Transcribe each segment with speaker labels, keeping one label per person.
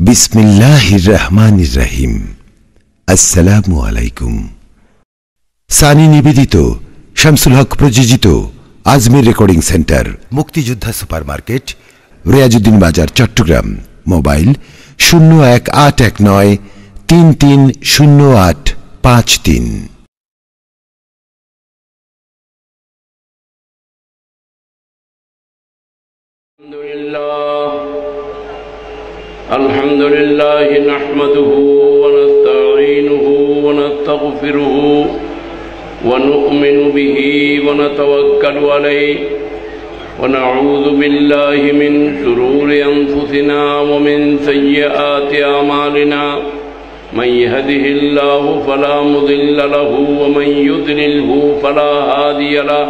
Speaker 1: বিসমিল্লাহির রহমানির রহিম। আসসালামু আলাইকুম। সানি নিবেদিত, শামসুল হক প্রযোজিত আজমির রেকর্ডিং সেন্টার, মুক্তিযোদ্ধা সুপারমার্কেট, রিয়াজউদ্দিন বাজার, চট্টগ্রাম। মোবাইল 0181330853।
Speaker 2: الحمد لله نحمده ونستعينه ونستغفره ونؤمن به ونتوكل عليه ونعوذ بالله من شرور أنفسنا ومن سيئات أعمالنا من يهده الله فلا مضل له ومن يضلله فلا هادي له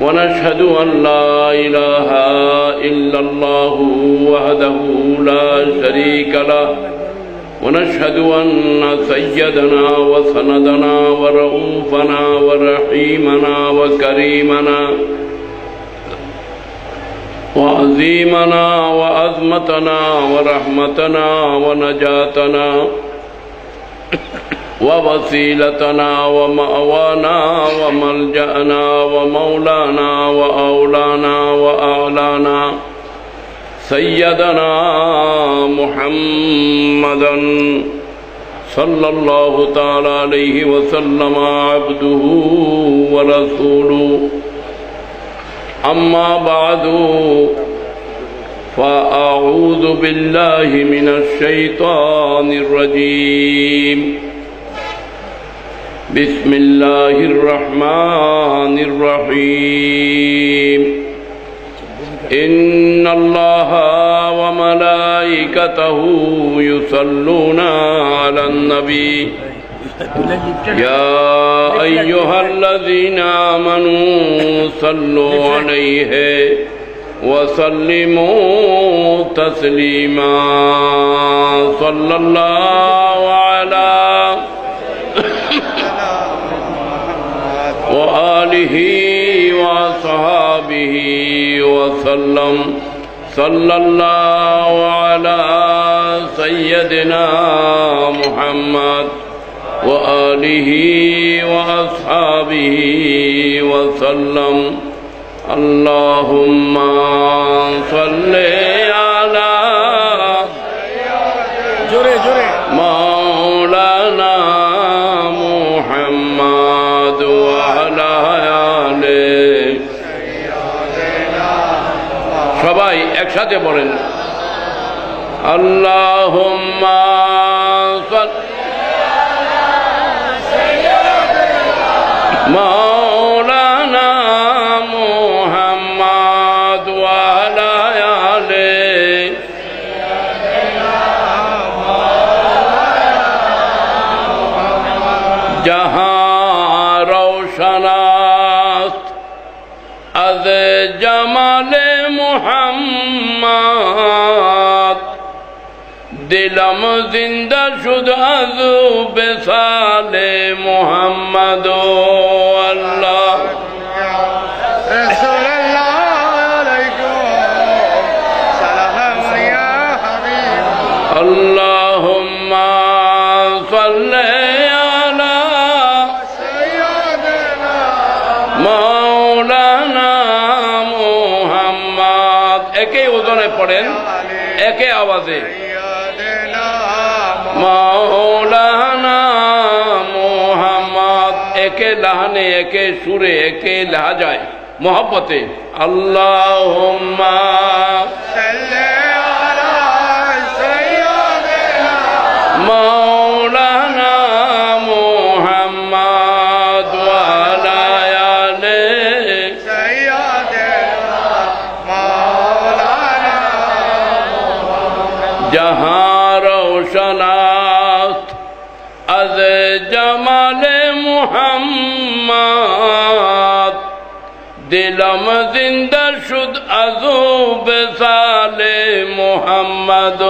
Speaker 2: ونشهد أن لا إله إلا الله وحده لا شريك له ونشهد أن سيدنا وسندنا ورؤوفنا ورحيمنا وكريمنا وعظيمنا وعظمتنا ورحمتنا ونجاتنا ووسيلتنا ومأوانا وملجأنا ومولانا وأولانا وأعلانا سيدنا محمدا صلى الله تعالى عليه وسلم عبده ورسوله أما بعد فأعوذ بالله من الشيطان الرجيم بسم الله الرحمن الرحيم إن الله وملائكته يصلون على النبي يا أيها الذين آمنوا صلوا عليه وسلموا تسليما صلى الله على وآله وصحابه وسلم صلى الله على سيدنا محمد وآله وأصحابه وسلم اللهم صل على مولانا محمد وعلى آله সবাই একসাথে বলেন আল্লাহুম্মা مولانا محمد وعلى آله جہاں روشناست از جمال محمد دلم زندہ شد از وصال محمد اللہ
Speaker 3: رسول اللہ علیکم سلام یا حبیب
Speaker 2: اللہم صلی علی
Speaker 3: سیدنا
Speaker 2: مولانا محمد একই ওজনে পড়েন একই আওয়াজে मौलाना मोहम्मद एके लहने एके सुरे एके लहजाए मोहब्बते अल्लाहुम्मा
Speaker 3: सल्ले अला सय्यिदना
Speaker 2: मौलाना मोहम्मद व अला आले
Speaker 3: सय्यिदना मौलाना
Speaker 2: जहां रोशनास्त از جمال محمد دلم زنده شد از وصال محمد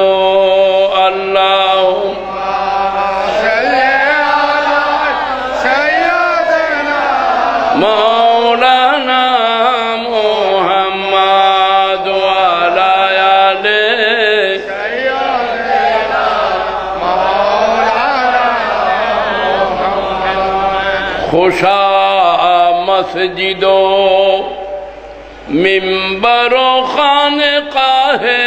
Speaker 2: الله
Speaker 3: صلی علی سیدنا
Speaker 2: مولانا محمد و علی آله खुशा मस्जिदो मिंबरो खानकाहे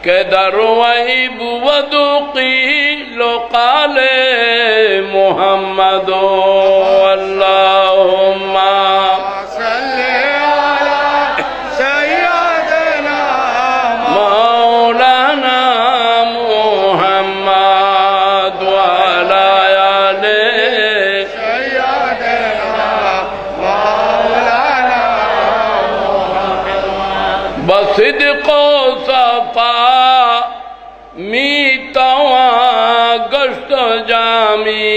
Speaker 2: के दरवाई बुवदुकी लोकाले मुहम्मदो अल्लाहुम्मा
Speaker 3: सल्ले अला सय्यदना
Speaker 2: मौलाना मुहम्मद व अला आले
Speaker 3: सय्यदना मौलाना
Speaker 2: बसिदको सफा मीतवा गश्त जामी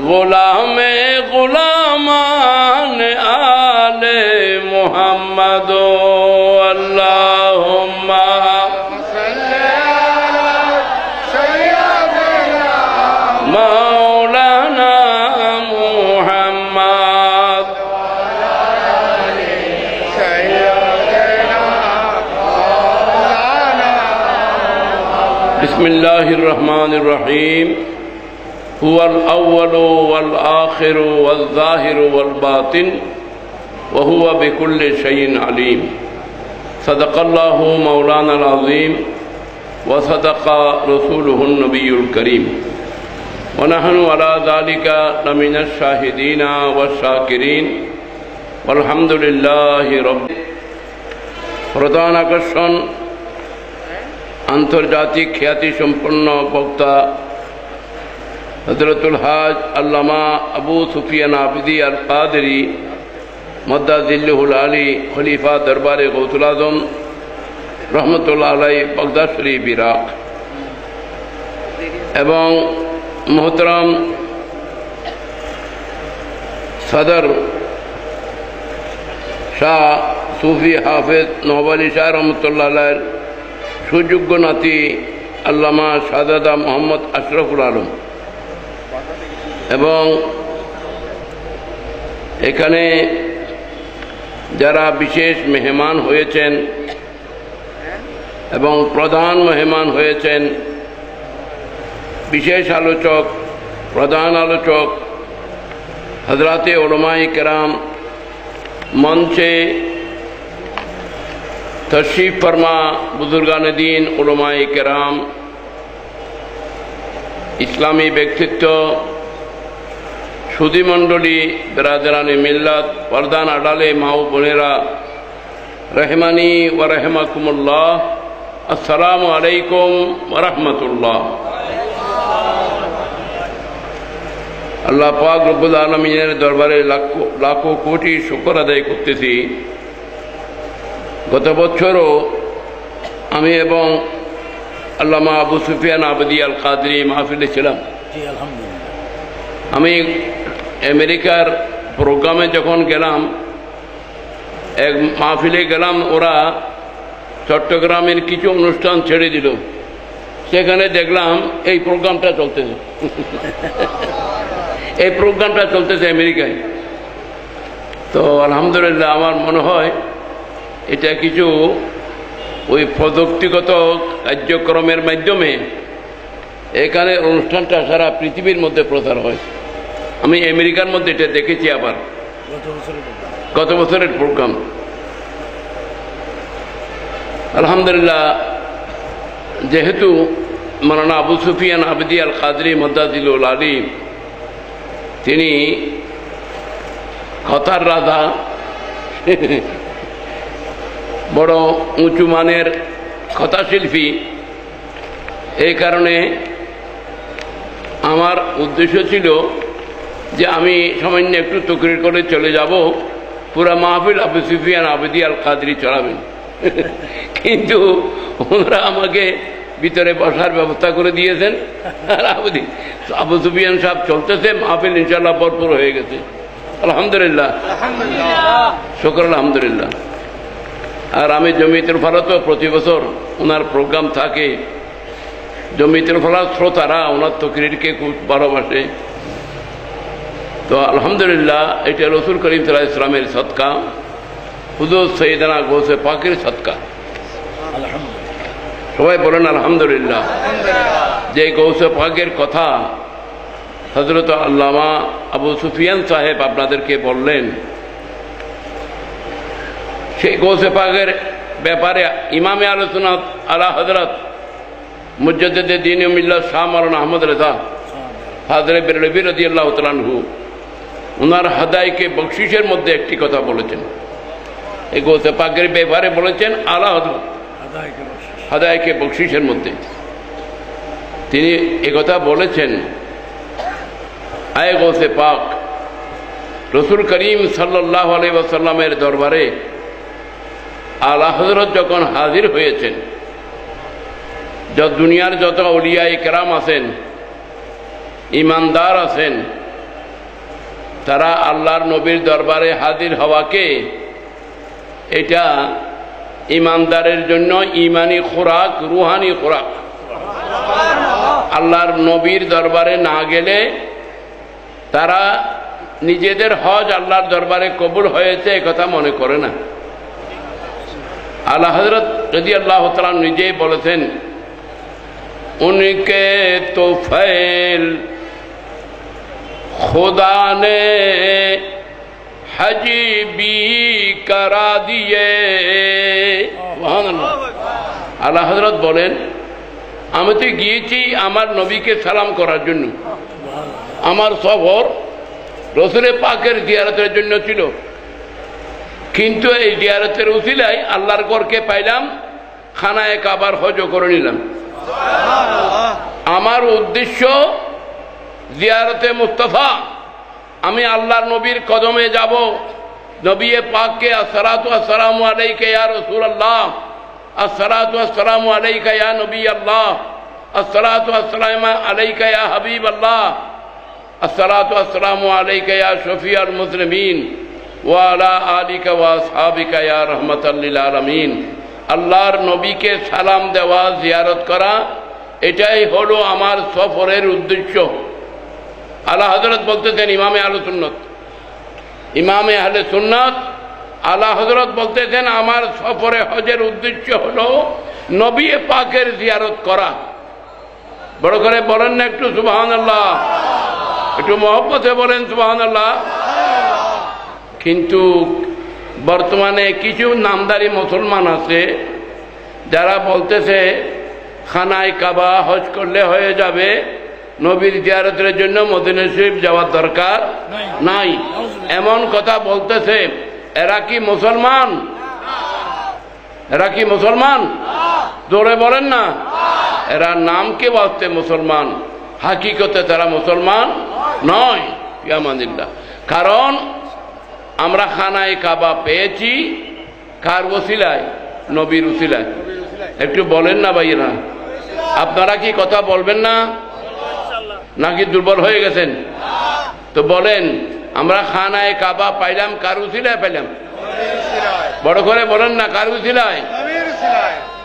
Speaker 2: गुलाम गुलामान आले मुहम्मद अल्लाहुम्मा
Speaker 3: सल्ले अला सय्यदना
Speaker 2: मौलाना मुहम्मद
Speaker 3: सय्यदना मौलाना
Speaker 2: बिस्मिल्लाहिर रहमानिर रहीम हुवल अव्वलु वल आखिरु वल ज़ाहिरु वल बातिन व हुवा बिकुल्लि शैइन अलीम। सदक़ल्लाहु मौलानाल अज़ीम व सदक़ा रसूलुहुन नबियुल करीम व नहनु अला ज़ालिका लमिनश शाहिदीन व शाकिरीन वल्हम्दुलिल्लाहि रब्बिल प्रधान आकर्षण आंतर्जातिक ख्याति सम्पन्न वक्ता हजरतुल हाज अल्लामा अबू सुफियान आबिदी अल कादरी मद्दाजिल्लुहुल आली खलीफा दरबारे गौसुल आज़म रहमतुल्लाह अलैहि बगदाद शरीफ इराक एवं मोहतरम सदर शाह सूफी हाफिज नौबली शाह रहमतुल्लाह अलैहि सुयोग्य नाती अल्लामा शाहजादा मोहम्मद अशरफुल आलम এবং এখানে যারা বিশেষ মেহমান হয়েছেন এবং প্রধান মেহমান হয়েছেন বিশেষ আলোচক প্রধান আলোচক হযরতে উলামায়ে কেরাম মঞ্চে तशरीफ फरमा बुजुर्गान दीन उलमाए केराम इस्लामी व्यक्तित्व सुधी मंडली बिरादरानी मिल्लत परदान आड़ाले माओ बोनेरा रहमानी व रहमकुमुल्लाह अस्सलामु अलैकुम व रहमतुल्लाह। अल्लाह पाक रब्बुल आलमीनेर दरबारे लाखों कोटी शुक्र आदाय करतेছি। गत बछरो आमी एवं अल्लामा आबू सुफियान आबिदी अल कादरी महफिले छिलाम। आमी अमेरिकार प्रोग्रामे जखन गेलाम एक महफिले गेलाम ओरा चट्टग्रामेर किछु अनुष्ठान छेड़े दिल सेखाने देखलाम এই প্রোগ্রামটা চলতেছে এই প্রোগ্রামটা চলতেছে আমেরিকায়। তো আলহামদুলিল্লাহ আমার মনে হয় এটা কিছু ওই প্রযুক্তিগত কার্যক্রমের মাধ্যমে এখানে অনুষ্ঠানটা সারা পৃথিবীর মধ্যে প্রচার হয়। আমি আমেরিকার মধ্যে এটা দেখেছি আবার গত বছরের প্রোগ্রাম। আলহামদুলিল্লাহ যেহেতু মাওলানা আবু সুফিয়ান আবিদি আল কাদরি মদ্দাজিলুল আলী তিনি কথার রাজা বড় উঁচু মানের কথাশিল্পী এই কারণে আমার উদ্দেশ্য ছিল যে আমি সামান্য একটু তকরির করে চলে যাব পুরা মাহফিল আবু সুফিয়ান আবিদি আল কাদরি চলাবেন কিন্তু ওনারা আমাকে ভিতরে বসার ব্যবস্থা করে দিয়েছেন আর আবু সুফিয়ান সাহেব চলতেছে মাহফিল ইনশাআল্লাহ ভরপুর হয়ে গেছে আলহামদুলিল্লাহ শুকর আলহামদুলিল্লাহ। আর আমি জমিয়তুল ফালাতেও প্রতি বছর ওনার প্রোগ্রাম থাকে। জমিয়তুল ফালাত শ্রোতারা ওনার তকরিরকে খুব ভালোবাসে। তো আলহামদুলিল্লাহ এটা রসুল করিম সাল্লাল্লাহু আলাইহি ওয়াসাল্লামের সদকা হুজুর সৈয়দনা গৌসে পাকের সদকা। সবাই বলেন আলহামদুলিল্লাহ। যে গৌসে পাকের কথা হযরত আল্লামা আবু সুফিয়ান সাহেব আপনাদেরকে বললেন সেই গৌসে পাকের ব্যাপারে ইমামে আহলে সুন্নাত আলা হযরত মুজাদ্দিদে দ্বীন ও মিল্লাত শাহ মাওলানা আহমদ রেজা ফাজলে বেরলভী রাদিয়াল্লাহু তাআলা আনহু ওনার হাদায়াকে বকশিশের মধ্যে একটি কথা বলেছেন। এই গৌসে পাকের ব্যাপারে বলেছেন আলা হযরত হাদায়াকে বকশিশের মধ্যে তিনি একথা বলেছেন, আয়ে গৌসে পাক, রসুল করিম সাল্লাল্লাহু আলাইহি ওয়াসাল্লামের দরবারে আলা হযরত যখন হাজির হয়েছেন, দুনিয়ার যত আউলিয়া ইকরাম আছেন, ইমানদার আছেন, তারা আল্লাহর নবীর দরবারে হাজির হওয়াকে এটা ইমানদারের জন্য ইমানি খোরাক, রুহানি খোরাক। আল্লাহর নবীর দরবারে না গেলে তারা নিজেদের হজ আল্লাহর দরবারে কবুল হয়েছে একথা মনে করে না। আলা হযরত রাদিয়াল্লাহু তাআলা নিজেই বলেছেন, উনকে তোফাইল खुदा ने हज भी करा दिए। আল্লাহ হযরত বলেন, আমি তো গিয়েছি আমার নবীকে সালাম করার জন্য, আমার সফর রসুল পাকের জিয়ারতের জন্য ছিল, কিন্তু এই জিয়ারতের উসিলায় আল্লাহর ঘরকে পাইলাম, খানায়ে কাবার হজ করে নিলাম। আমার উদ্দেশ্য জিয়ারতে মুস্তাফা, আমি আল্লাহর নবীর কদমে যাব, নবী পাককে আসসালাতু আসসালামু আলাইকা ইয়া রাসূলুল্লাহ, আসসালাতু আসসালামু আলাইকা ইয়া নবী আল্লাহ, আসসালাতু আসসালামু আলাইকা ইয়া হাবিব আল্লাহ, আসসালাতু আসসালামু আলাইকা ইয়া শফিউল মুজলিমিন ওয়া আলা আলিকা ওয়া আসহাবিকা ইয়া রাহমাতাল লিল আলামিন। আল্লাহর নবীকে সালাম দেওয়া, জিয়ারত করা, এটাই হলো আমার সফরের উদ্দেশ্য। আলা হযরত বলতেছেন, ইমামে আহলে সুন্নাত, ইমামে আহলে সুন্নাত আলা হযরত বলতেছেন, আমার সফরে হজের উদ্দেশ্য হলো নবী পাকের জিয়ারত করা। বড় করে বলেন না একটু সুবহানাল্লাহ, একটু মহব্বতে বলেন সুবহানাল্লাহ। কিন্তু বর্তমানে কিছু নামদারি মুসলমান আছে যারা বলতেছে খানায় কাবা হজ করলে হয়ে যাবে, নবীর জিয়ারতের জন্য মদিনা শরীফ যাওয়ার দরকার নাই, এমন কথা বলতেছে। এরা কি মুসলমান? এরা কি মুসলমান? জোরে বলেন না। এরা নামকে বাস্তে মুসলমান, হাকিকতে তারা মুসলমান নয়। ইয়ামানিল্লাহ। কারণ আমরা খানায় কাবা পেয়েছি কার ওসিলায়? নবীর ওসিলায়। একটু বলেন না ভাইরা, আপনারা কি কথা বলবেন না নাকি দুর্বল হয়ে গেছেন? তো বলেন, আমরা খানায় কাবা পাইলাম কার উসিলায় পাইলাম? বড় করে বলেন না, কার উসিলায়?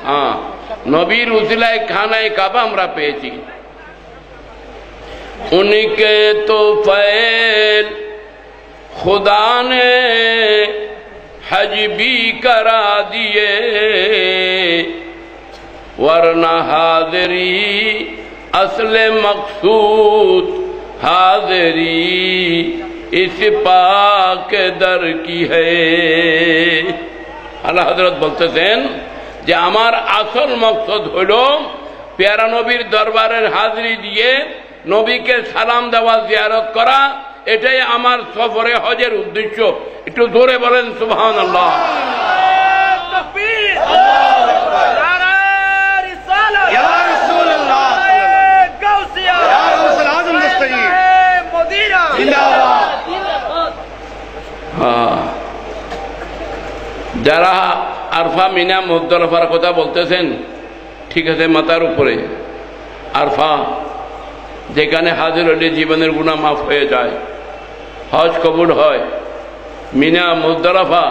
Speaker 2: হ্যাঁ, নবীর উসিলায় খানায় কাবা আমরা পেয়েছি। উনকে তোফাইল खुदा ने हज भी करा दिए, वरना हाज़री असल मकसूद हाज़री इस पाक दर की है। আল্লাহ হযরত বলতেছেন যে আমার আসল মকসদ হলো প্যারা নবীর দরবারের হাজিরি দিয়ে নবীকে সালাম দেওয়া, জিয়ারত করা, এটাই আমার সফরে হজের উদ্দেশ্য। একটু জোরে বলেন সুবহানাল্লাহ। যারা আরফা, মিনা, মুজদালিফার কথা বলতেছেন, ঠিক আছে, মাথার উপরে আরফা, যেখানে হাজির হলে জীবনের গুনাহ মাফ হয়ে যায়, হজ কবুল হয়। মিনা, মুজদালিফা,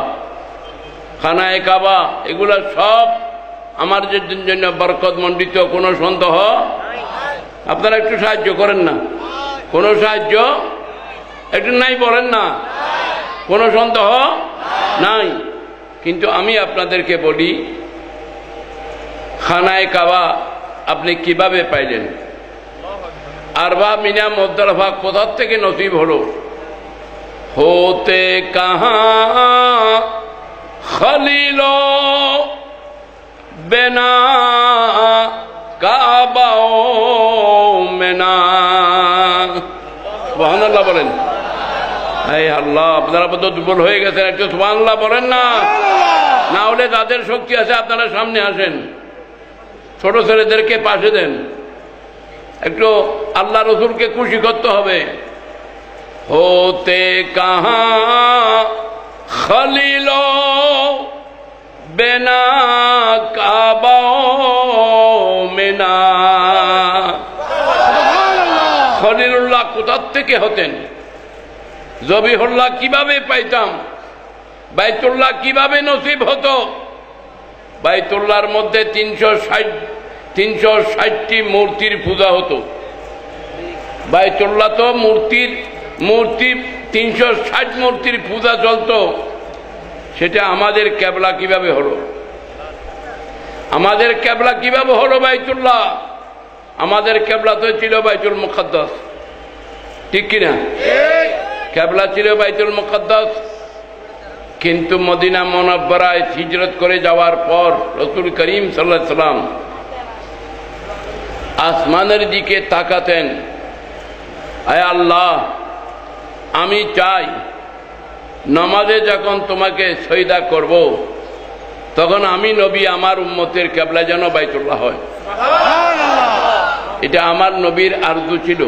Speaker 2: খানায়ে কাবা, এগুলা সব আমার জন্য বরকত মণ্ডিত, কোনো সন্দেহ। আপনারা একটু সাহায্য করেন না? কোনো সাহায্য একটু নাই বলেন না? কোনো সন্দেহ নাই। কিন্তু আমি আপনাদেরকে বলি, খানায়ে কাবা আপনি কিভাবে পাইলেন? আরবা মিনা মুজদালিফা কোথা থেকে নসিব হলো? होते कहाँ खलील बिना काबाओ मेना। सुबहानाल्लाह বলেন। হে আল্লাহ, আপনারা তো দুর্বল হয়ে গেছেন, একটু সুবহানাল্লাহ বলেন না। না হলে যাদের শক্তি আছে আপনারা সামনে আসেন, ছোট ছেলেদেরকে পাশে দেন, একটু আল্লাহ রসুলকে খুশি করতে হবে। होते कहाँ खलीलो बिना काबा मिना। খলিলুল্লাহ কোথা থেকে হতেন? জবিহুল্লাহ কিভাবে পাইতাম? বাইতুল্লাহ কিভাবে নসিব হতো? বাইতুল্লাহর মধ্যে 360টি মূর্তির পূজা হতো। বাইতুল্লাহ তো মূর্তি 360 মূর্তির পূজা চলত। সেটা আমাদের কেবলা কিভাবে হলো? আমাদের কেবলা কিভাবে হলো বাইতুল্লাহ? আমাদের কেবলা তো ছিল বাইতুল মুকদ্দাস, ঠিক কিনা? কেবলা ছিল বাইতুল মুকদ্দাস। কিন্তু মদিনা মুনাব্বারায় হিজরত করে যাওয়ার পর রাসূল করিম সাল্লাল্লাহু আলাইহি সাল্লাম আসমানের দিকে তাকাতেন, আয় আল্লাহ, আমি চাই নামাজে যখন তোমাকে সজদা করব তখন আমি নবী আমার উম্মতের কিবলা যেন বাইতুল্লাহ হয়। এটা আমার নবীর আরজু ছিল।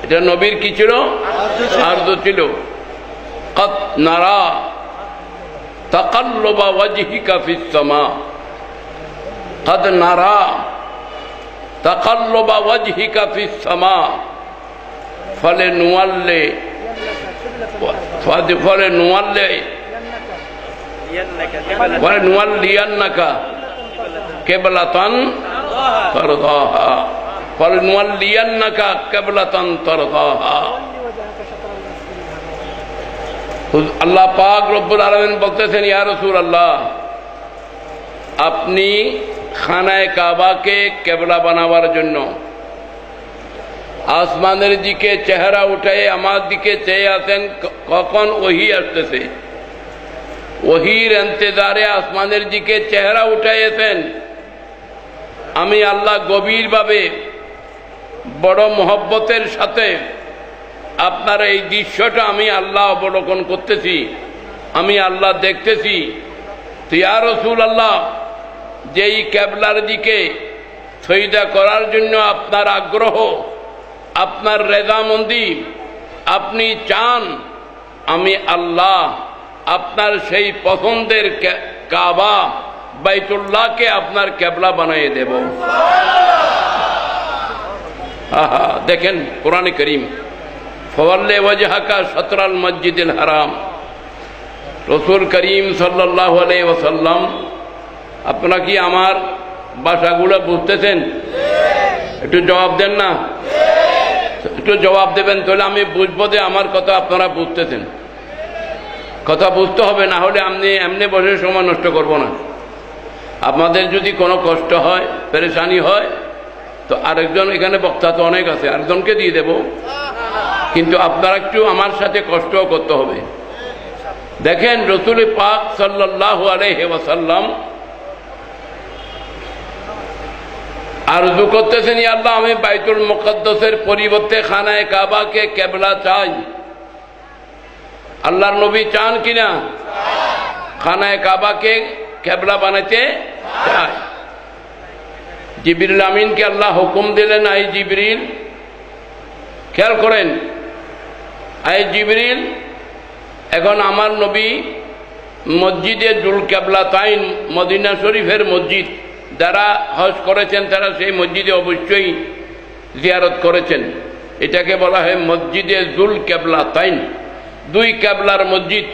Speaker 2: এটা নবীর কি ছিল? আরজু ছিল। কদ নারা তাকাল্লুবা ওয়াজহিকা ফিস সামা। কদ নারা তাকাল্লুবা ওয়াজহিকা ফিস সামা ফলে নুয়াল্লে নুয়াল্লিয়ান্নাকা কিবলাতান তারদাহা। ফলে নুয়াল্লিয়ান্নাকা কিবলাতান তারদাহা। আল্লাহ পাক রব্বুল আলামিন বলতেছেন, ইয়া রাসূলুল্লাহ, আপনি খানায়ে কাবাকে কিবলা বানাবার জন্য আসমানের দিকে চেহারা উঠায় আমার দিকে চেয়ে আছেন, কখন ওহী আসতেছে। ওহীর ইন্তজারে আসমানের দিকে চেহারা উঠাইয়েছেন। আমি আল্লাহ গভীরভাবে বড় মহব্বতের সাথে আপনার এই দৃশ্যটা আমি আল্লাহ অবলোকন করতেছি, আমি আল্লাহ দেখতেছি। তো ইয়া রাসূলুল্লাহ, যেই কিবলার দিকে সজদা করার জন্য আপনার আগ্রহ, আপনার রেজামন্দি, আপনি চান, আমি আল্লাহ আপনার সেই পছন্দের কাবা বাইতুল্লাহকে আপনার কিবলা বানিয়ে দেব। আহা, দেখেন কোরআনে কারীম, ফাওয়াল্লি ওয়াজহাকা শাতরাল মসজিদিল হারাম। রাসূল করিম সাল্লাল্লাহু আলাইহি ওয়াসাল্লাম, আপনারা কি আমার ভাষাগুলো বুঝতেছেন? একটু জবাব দেন না, একটু জবাব দেবেন, তাহলে আমি বুঝবো যে আমার কথা আপনারা বুঝতেছেন। কথা বুঝতে হবে, না হলে আমি এমনি বসে সময় নষ্ট করব না। আপনাদের যদি কোনো কষ্ট হয়, পেরেশানি হয়, তো আরেকজন এখানে বক্তা তো অনেক আছে, আরেকজনকে দিয়ে দেব। কিন্তু আপনারা একটু আমার সাথে কষ্টও করতে হবে। দেখেন রাসূল পাক সাল্লাল্লাহু আলাইহি ওয়াসাল্লাম আরজু করতেছেন, ইয়া আল্লাহ, আমি বাইতুল মুকদ্দাসের পরিবর্তে খানায়ে কাবাকে কিবলা চাই। আল্লাহর নবী চান কিনা? খানায়ে কাবাকে কিবলা বানাতে চায়। জিবরিল আমিনকে আল্লাহ হুকুম দিলেন, আই জিবরিল, খেয়াল করেন, আই জিবরিল, এখন আমার নবী মসজিদে জুল কিবলাতাইন, মদিনা শরীফের মসজিদ, যারা হজ করেছেন তারা সেই মসজিদে অবশ্যই জিয়ারত করেছেন। এটাকে বলা হয় মসজিদে জুল কিবলাতাইন, দুই কিবলার মসজিদ।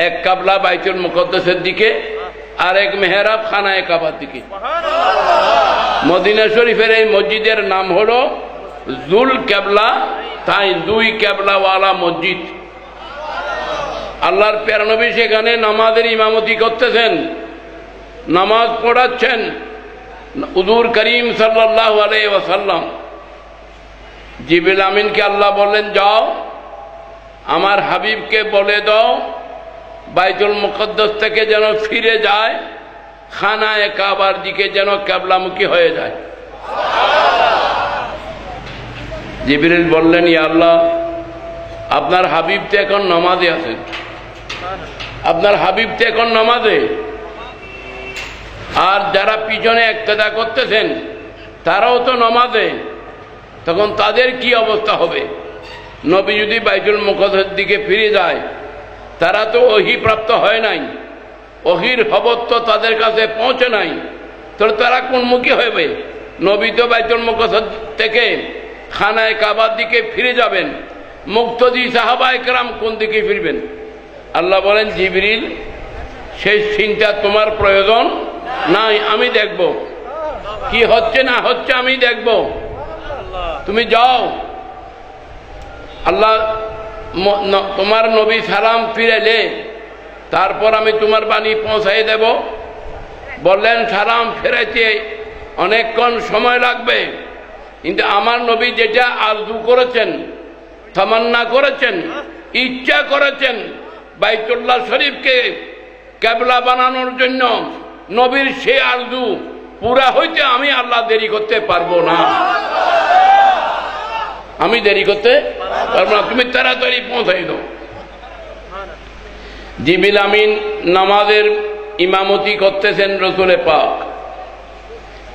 Speaker 2: এক কিবলা বাইতুল মুকদ্দাসের দিকে, আর এক মেহরাব খানায়ে কাবার দিকে। মদিনা শরীফের এই মসজিদের নাম হলো জুল কিবলাতাইন, দুই কিবলাওয়ালা মসজিদ। আল্লাহর প্যারা নবী সেখানে নামাজের ইমামতি করতেছেন, নামাজ পড়াচ্ছেন। হুজুর করিম সাল্লাল্লাহু আলাইহি ওয়াসাল্লাম জিবরিল আমিনকে আল্লাহ বললেন, যাও আমার হাবিবকে বলে দাও বাইতুল মুকদ্দাস থেকে যেন ফিরে যায়, খানায়ে কাবার দিকে যেন কিবলামুখী হয়ে যায়। জিবরিল বললেন, ইয়া আল্লাহ, আপনার হাবিব তো এখন নামাজে আছেন, আপনার হাবিব তো এখন নামাজে, আর যারা পিছনে ইক্তেদা করতেছেন তারাও তো নামাজে, তখন তাদের কি অবস্থা হবে? নবী যদি বাইতুল মুকদ্দাসের দিকে ফিরে যায়, তারা তো ওহী প্রাপ্ত হয় নাই, ওহীর খবর তো তাদের কাছে পৌঁছে নাই, তাহলে তারা কোনমুখী হবে? নবী তো বাইতুল মুকদ্দাস থেকে খানায়ে কাবার দিকে ফিরে যাবেন, মুক্তদি সাহাবায়ে কেরাম কোন দিকে ফিরবেন? আল্লাহ বলেন, জিবরিল সেই চিন্তা তোমার প্রয়োজন নাই, আমি দেখব কি হচ্ছে না হচ্ছে, আমি দেখব, তুমি যাও। আল্লাহ তোমার নবী সালাম ফিরাইলে তারপর আমি তোমার বাণী পৌঁছাই দেব। বললেন, সালাম ফেরাইতে অনেকক্ষণ সময় লাগবে, কিন্তু আমার নবী যেটা আরজু করেছেন, তামান্না করেছেন, ইচ্ছা করেছেন বাইতুল্লাহ শরীফকে কিবলা বানানোর জন্য, নবীর সেই আরজু পুরা হইতে আমি আল্লাহ দেরি করতে পারবো না, আমি দেরি করতে পারবো না, তুমি তাড়াতাড়ি পৌঁছাই দাও। জিবরিল আমিন নামাজের ইমামতি করতেছেন রাসূল পাক,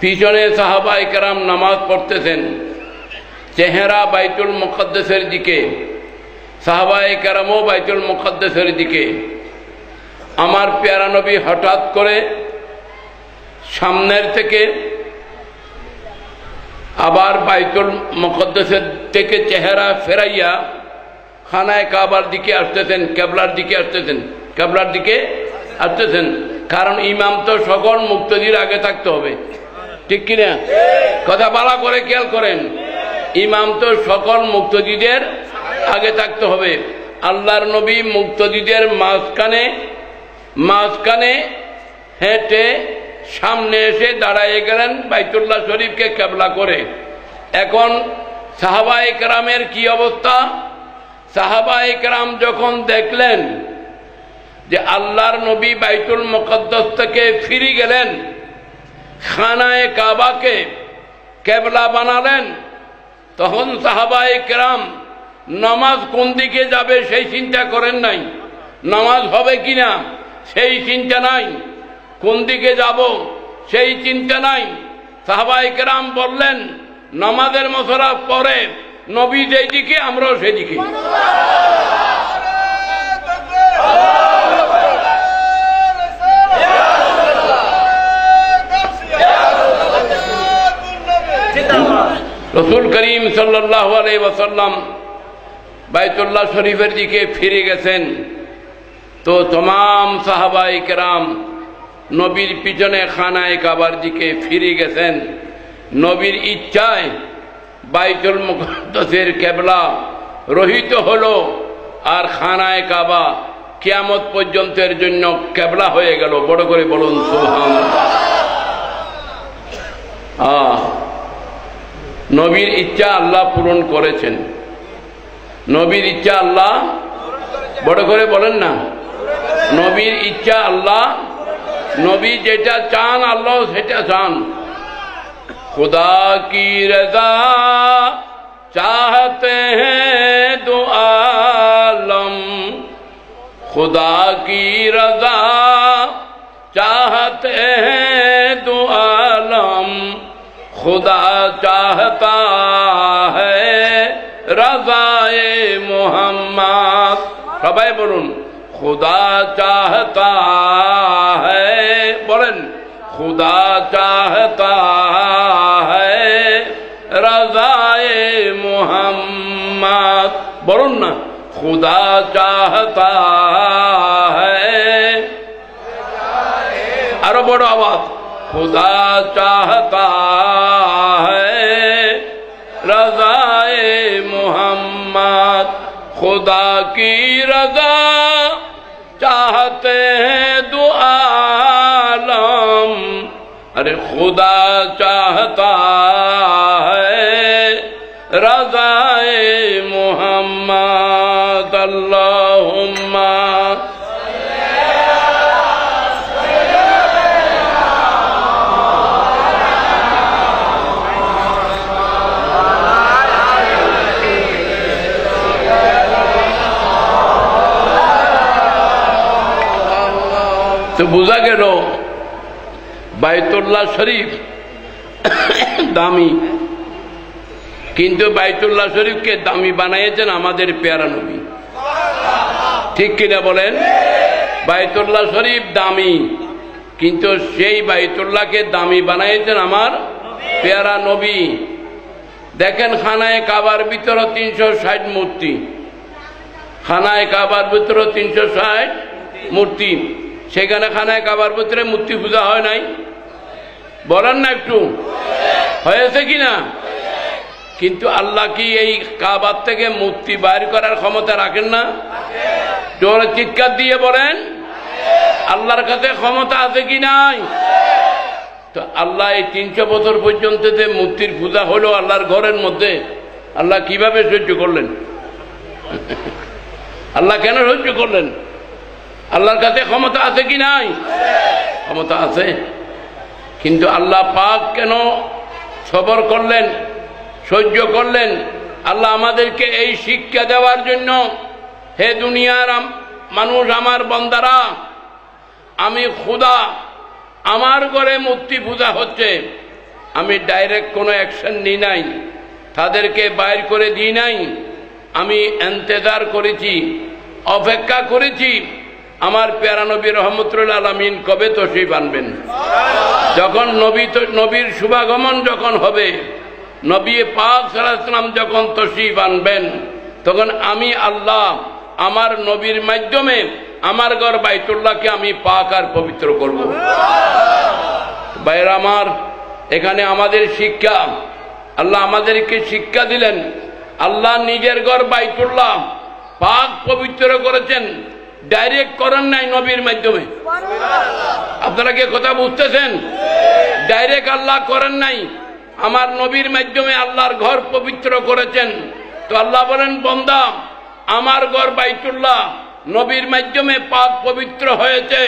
Speaker 2: পিছনে সাহাবায়ে কেরাম নামাজ পড়তেছেন, চেহারা বাইতুল মুকদ্দাসের দিকে, সাহাবায়ে কেরামও বাইতুল মুকদ্দাসের দিকে। আমার প্যারা নবী হঠাৎ করে সামনের থেকে আবার বাইতুল মুকদ্দাসের থেকে চেহারা ফেরাইয়া খানায়ে কাবার দিকে আসতেছেন, কিবলার দিকে আসতেছেন, কিবলার দিকে আসতেছেন। কারণ ইমাম তো সকল মুক্তদির আগে থাকতে হবে, ঠিক কিনা? কথা ভালো করে খেয়াল করেন, ইমাম তো সকল মুক্তদিদের আগে থাকতে হবে। আল্লাহর নবী মুক্তদিদের মাঝখানে হেঁটে সামনে এসে দাঁড়ায় গেলেন বাইতুল্লাহ শরীফকে কিবলা করে। এখন সাহাবায়ে কেরামের কি অবস্থা? সাহাবায়ে কেরাম যখন দেখলেন যে আল্লাহর নবী বাইতুল মুকদ্দাস থেকে ফিরে গেলেন, খানায়ে কাবাকে কিবলা বানালেন, তখন সাহাবায়ে কেরাম নামাজ কোন দিকে যাবে সেই চিন্তা করেন নাই, নামাজ হবে কিনা সেই চিন্তা নাই, কোন দিকে যাব সেই চিন্তা নাই। সাহাবায়ে কেরাম বললেন, নামাজের মশলা পরে নবী যেই দিকে আমরাও সেই দিকে। রাসূল করিম সাল্লাল্লাহু আলাইহি ওয়াসাল্লাম বাইতুল্লাহ শরীফের দিকে ফিরে গেছেন, তো तमाम সাহাবায়ে কেরাম নবীর পিছনে খানায়ে কাবার দিকে ফিরে গেছেন। নবীর ইচ্ছায় বাইতুল মুকদ্দাসের কিবলা রহিত হলো, আর খানায়ে কাবা কিয়ামত পর্যন্তের জন্য কিবলা হয়ে গেল। বড় করে বলুন সুবহানাল্লাহ। নবীর ইচ্ছা আল্লাহ পূরণ করেছেন, নবীর ইচ্ছা আল্লাহ, বড় করে বলেন না, নবীর ইচ্ছা আল্লাহ, নবী যেটা চান আল্লাহ সেটা চান। खुदा की रजा चाहते हैं दो आलम, खुदा की रजा चाहते हैं दो आलम, खुदा चाहता है रज़ाए मोहम्मद। সবাই বলুন, खुदा चाहता है, बोलें खुदा चाहता है रज़ाए मोहम्मद। बोलून ना, खुदा चाहता है, आरो बड़ो आवाज, खुदा चाहता है रज़ाए मोहम्मद, खुदा की रज़ा चाहते हैं दो आलम, अरे खुदा चाहता है রাজায়ে মুহাম্মদ আল্লাহুম্মা তো বোঝা গেল বাইতুল্লাহ শরীফ দামি, কিন্তু বাইতুল্লাহ শরীফকে দামি বানিয়েছেন আমাদের পেয়ারা নবী। ঠিক কিনা বলেন? বাইতুল্লাহ শরীফ দামি, কিন্তু সেই বাইতুল্লাহকে দামি বানিয়েছেন আমার পেয়ারা নবী। দেখেন খানায়ে কাবার ভিতরে 360 মূর্তি, খানায়ে কাবার ভিতরে 360 মূর্তি। সেখানে খানায়ে কাবার ভিতরে মূর্তি পূজা হয় নাই? বলেন না একটু, হয়েছে কিনা? কিন্তু আল্লাহ কি এই কাবার থেকে মূর্তি বাইর করার ক্ষমতা রাখেন না? জোরে চিৎকার দিয়ে বলেন, আল্লাহর কাছে ক্ষমতা আছে কি নাই? তো আল্লাহ এই 300 বছর পর্যন্ত যে মূর্তির পূজা হলো আল্লাহর ঘরের মধ্যে, আল্লাহ কিভাবে সহ্য করলেন? আল্লাহ কেন সহ্য করলেন? আল্লাহর কাছে ক্ষমতা আছে কি নাই? ক্ষমতা আছে। কিন্তু আল্লাহ পাক কেন সবর করলেন, সহ্য করলেন? আল্লাহ আমাদেরকে এই শিক্ষা দেওয়ার জন্য, হে দুনিয়ার মানুষ, আমার বান্দারা, আমি খোদা, আমার ঘরে মূর্তি পূজা হচ্ছে, আমি ডাইরেক্ট কোনো অ্যাকশন নিই নাই, তাদেরকে বাইর করে দিই নাই। আমি ইন্তজার করেছি, অপেক্ষা করেছি আমার প্যারা নবী রহমতুল আলামিন কবে তশরিফ আনবেন। যখন নবীর শুভাগমন যখন হবে, নবী পাক সাল্লাল্লাহু আলাইহি ওয়াসাল্লাম যখন তশরিফ আনবেন, তখন আমি আল্লাহ আমার নবীর মাধ্যমে আমার ঘর বাইতুল্লাহকে আমি পাক আর পবিত্র করব। ভাইরা আমার, এখানে আমাদের শিক্ষা, আল্লাহ আমাদেরকে শিক্ষা দিলেন। আল্লাহ নিজের ঘর বাইতুল্লাহ পাক পবিত্র করেছেন, ডাইরেক্ট করেন নাই নবীর মাধ্যমে। আপনারা কি কথা বুঝতেছেন? ডাইরেক্ট আল্লাহ করেন নাই, আমার নবীর মাধ্যমে আল্লাহর ঘর পবিত্র করেছেন। তো আল্লাহ বলেন, বান্দা, আমার ঘর বাইতুল্লাহ নবীর মাধ্যমে পাক পবিত্র হয়েছে।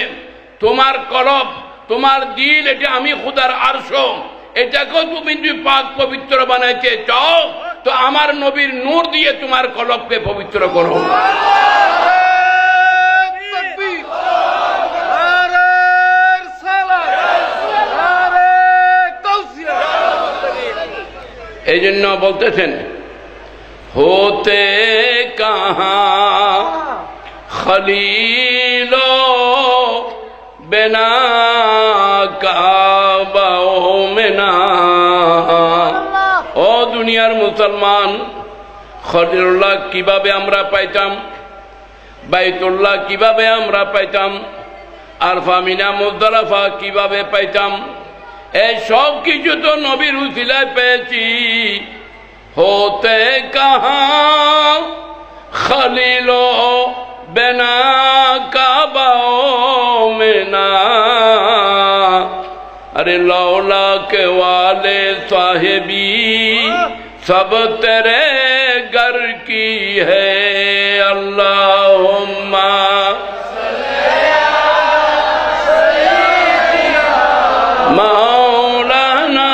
Speaker 2: তোমার কলব, তোমার দিল, এটা আমি খোদার আরশ, এটাকেও তুমি যদি পাক পবিত্র বানাইতে চাও, তো আমার নবীর নূর দিয়ে তোমার কলবকে পবিত্র করো। এই জন্য বলতেছেন, होते कहाँ खलीलो बिना काबाओ में ना। ও দুনিয়ার মুসলমান, খলিলুল্লাহ কিভাবে আমরা পাইতাম, বাইতুল্লাহ কিভাবে আমরা পাইতাম, আরফা মিনা মুজদালিফা কিভাবে পাইতাম, এই সব কিছু তো নবীর উসিলায় পেয়েছি। होते कहाँ खलीलो बिना काबाओ में ना। अरे लौला के वाले साहिबी सब तेरे घर की है। अल्लाहुम्मा मौलाना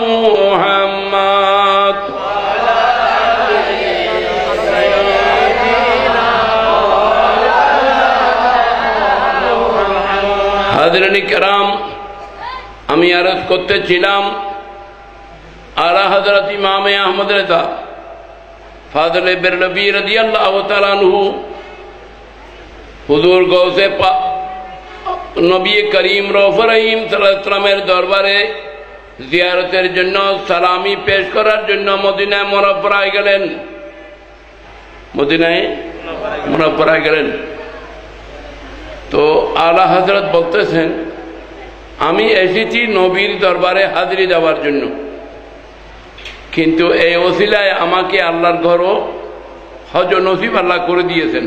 Speaker 2: मुहम्मद। হাজরানি কেরাম, আমি আরজ করতেছিলাম, আলা হযরত ইমামে আহমদ রেজা ফাজলে বেরলভী রাদিয়াল্লাহু তাআলা আনহু হুজুর গৌসে নবী করিম রউফ রহিম সাল্লাল্লাহু আলাইহি ওয়াসাল্লামের দরবারে জিয়ারতের জন্য, সালামি পেশ করার জন্য মদিনায় মুনাফফরায় গেলেন। মদিনায় মুনাফফরায় গেলেন। তো আলা হযরত বলতেছেন, আমি এসেছি নবীর দরবারে হাজিরি দেওয়ার জন্য, কিন্তু এই ওসিলায় আমাকে আল্লাহর ঘরও হজ নসিব আল্লাহ করে দিয়েছেন।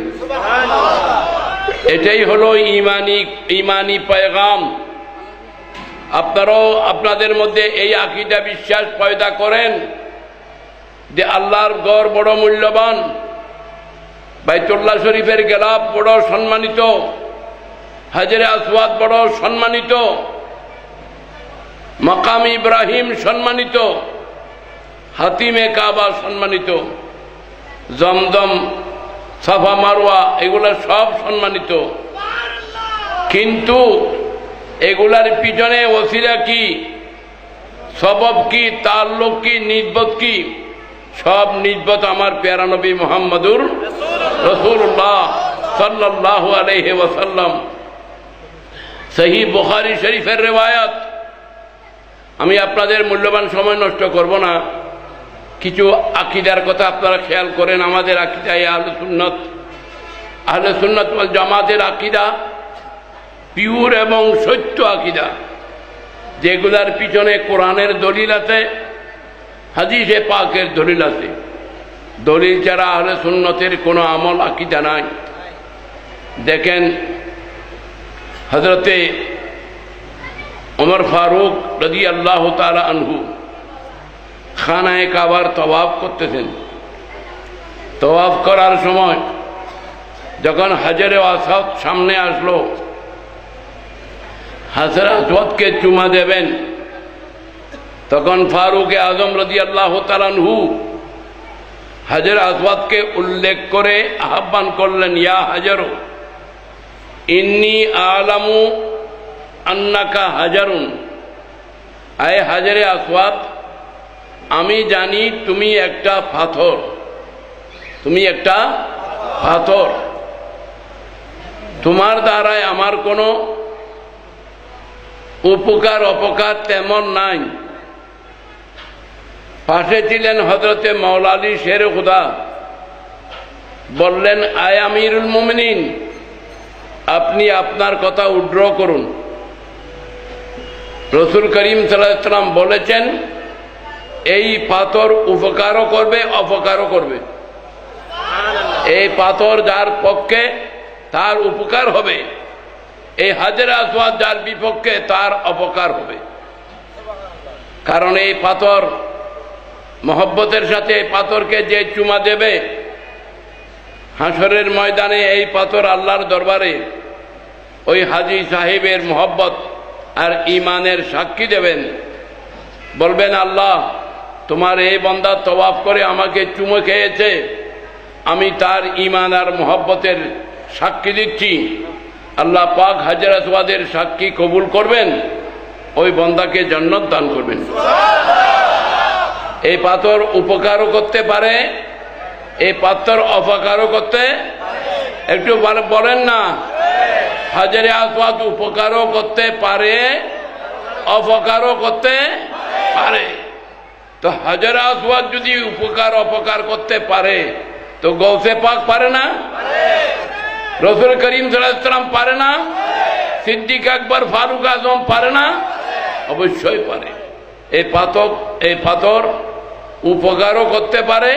Speaker 2: এটাই হলো ইমানি পয়গাম। আপনারাও আপনাদের মধ্যে এই আকীদা বিশ্বাস পয়দা করেন যে আল্লাহর ঘর বড় মূল্যবান, বাইতুল্লাহ শরীফের গেলাপ বড় সম্মানিত, হাজরে আসওয়াদ বড় সম্মানিত, মাকাম ইব্রাহিম সম্মানিত, হাতিমে কাবা সম্মানিত, জমজম, সাফা মারওয়া এগুলা সব সম্মানিত। কিন্তু এগুলার পিছনে ওসিলা কি, সবব কি, তাল্লুক কি, নিসবত কি? সব নিসবত আমার প্যারা নবী মুহাম্মদুর রাসূলুল্লাহ সাল্লাল্লাহু আলাইহি ওয়াসাল্লাম। সহিহ বুখারী শরীফের রিওয়ায়াত। আমি আপনাদের মূল্যবান সময় নষ্ট করব না, কিছু আকীদার কথা আপনারা খেয়াল করেন। আমাদের আকীদা আহলে সুন্নাত ওয়াল জামাতের আকীদা পিওর এবং সত্য আকীদা, যেগুলার পিছনে কোরআনের দলিল আছে, হাদিসে পাকের দলিল আছে। দলিল ছাড়া আহলে সুন্নতের কোনো আমল আকীদা নাই। দেখেন হযরতে ওমর ফারুক রাদিয়াল্লাহু তাআলা আনহু খানায়ে কাবার তওয়াফ করতেছেন। তওয়াফ করার সময় যখন হাজরে আসওয়াদ সামনে আসলো, হাজরে আসওয়াদকে চুমা দেবেন, তখন ফারুক আজম রাদিয়াল্লাহু তাআলা আনহু হাজরে আসওয়াদকে উল্লেখ করে আহ্বান করলেন, ইয়া হাজার ইন্নী আলামু আন্নাকা হাজারুন, আয় হাজরে আসওয়াদ, আমি জানি তুমি একটা পাথর, তুমি একটা পাথর, তোমার দ্বারায় আমার কোনো উপকার অপকার তেমন নাই। পাশে ছিলেন হযরতে মাওলা আলী শের খুদা, বললেন, আয় আমিরুল মুমিনিন, আপনি আপনার কথা উইথড্র করুন। রাসূল করিম সাল্লাল্লাহু আলাইহি ওয়াসাল্লাম বলেছেন, এই পাথর উপকারও করবে অপকারও করবে। এই পাথর যার পক্ষে তার উপকার হবে, এই হাজরে আসওয়াদ যার বিপক্ষে তার অপকার হবে। কারণ এই পাথর মহব্বতের সাথে পাথরকে যে চুমা দেবে, হাসরের ময়দানে এই পাথর আল্লাহর দরবারে ওই হাজী সাহেবের মহব্বত আর ঈমানের সাক্ষী দেবেন। বলবেন, আল্লাহ তোমার এই বান্দা তওয়াফ করে আমাকে চুমো খেয়েছে, আমি তার ঈমান আর মহব্বতের সাক্ষী দিচ্ছি। আল্লাহ পাক হাজরে আসওয়াদের সাক্ষী কবুল করবেন, ওই বান্দাকে জান্নাত দান করবেন। এই পাথর উপকারও করতে পারে, এই পাথর অপকারও করতে, একটু বলেন না, হাজরে আসওয়াদ উপকারও করতে পারে অপকারও করতে পারে। তো হাজরে আসওয়াদ যদি উপকার অপকার করতে পারে, তো গৌসে পাক পারে না? রাসূল করিম সাল্লাল্লাহু আলাইহি ওয়াসাল্লাম পারে না? সিদ্দিক আকবর ফারুক আজম পারে না? অবশ্যই পারে। এই পাথর উপকারও করতে পারে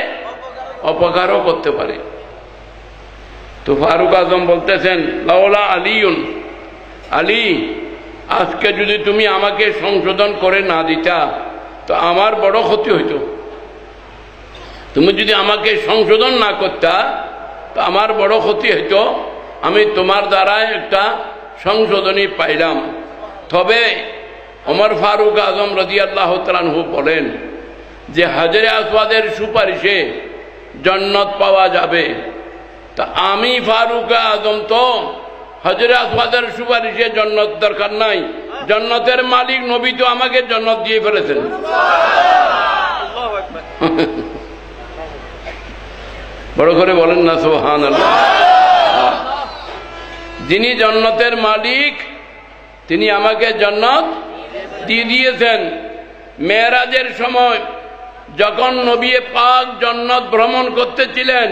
Speaker 2: অপকারও করতে পারে। তো ফারুক আজম বলতেছেন, লাউলা আলিউন, আলী, আজকে যদি তুমি আমাকে সংশোধন করে না দিতা তো আমার বড় ক্ষতি হইতো। তুমি যদি আমাকে সংশোধন না করতা তো আমার বড় ক্ষতি হইতো। আমি তোমার দ্বারা একটা সংশোধনী পাইলাম। তবে ওমর ফারুক আজম রাদিয়াল্লাহু তাআলা আনহু বলেন যে হাজরে আসওয়াদের সুপারিশে জান্নাত পাওয়া যাবে। তা আমি ফারুক আজম তো হাজরে আসওয়াদের সুপারিশে জান্নাত দরকার নাই, জান্নাতের মালিক নবী তো আমাকে জান্নাত দিয়ে ফেলেছেন। বড় করে বলেন না সুবহানাল্লাহ। যিনি জান্নাতের মালিক তিনি আমাকে জান্নাত দিয়ে দিয়েছেন। মেরাজের সময় যখন নবী পাক জান্নাত ভ্রমণ করতেছিলেন,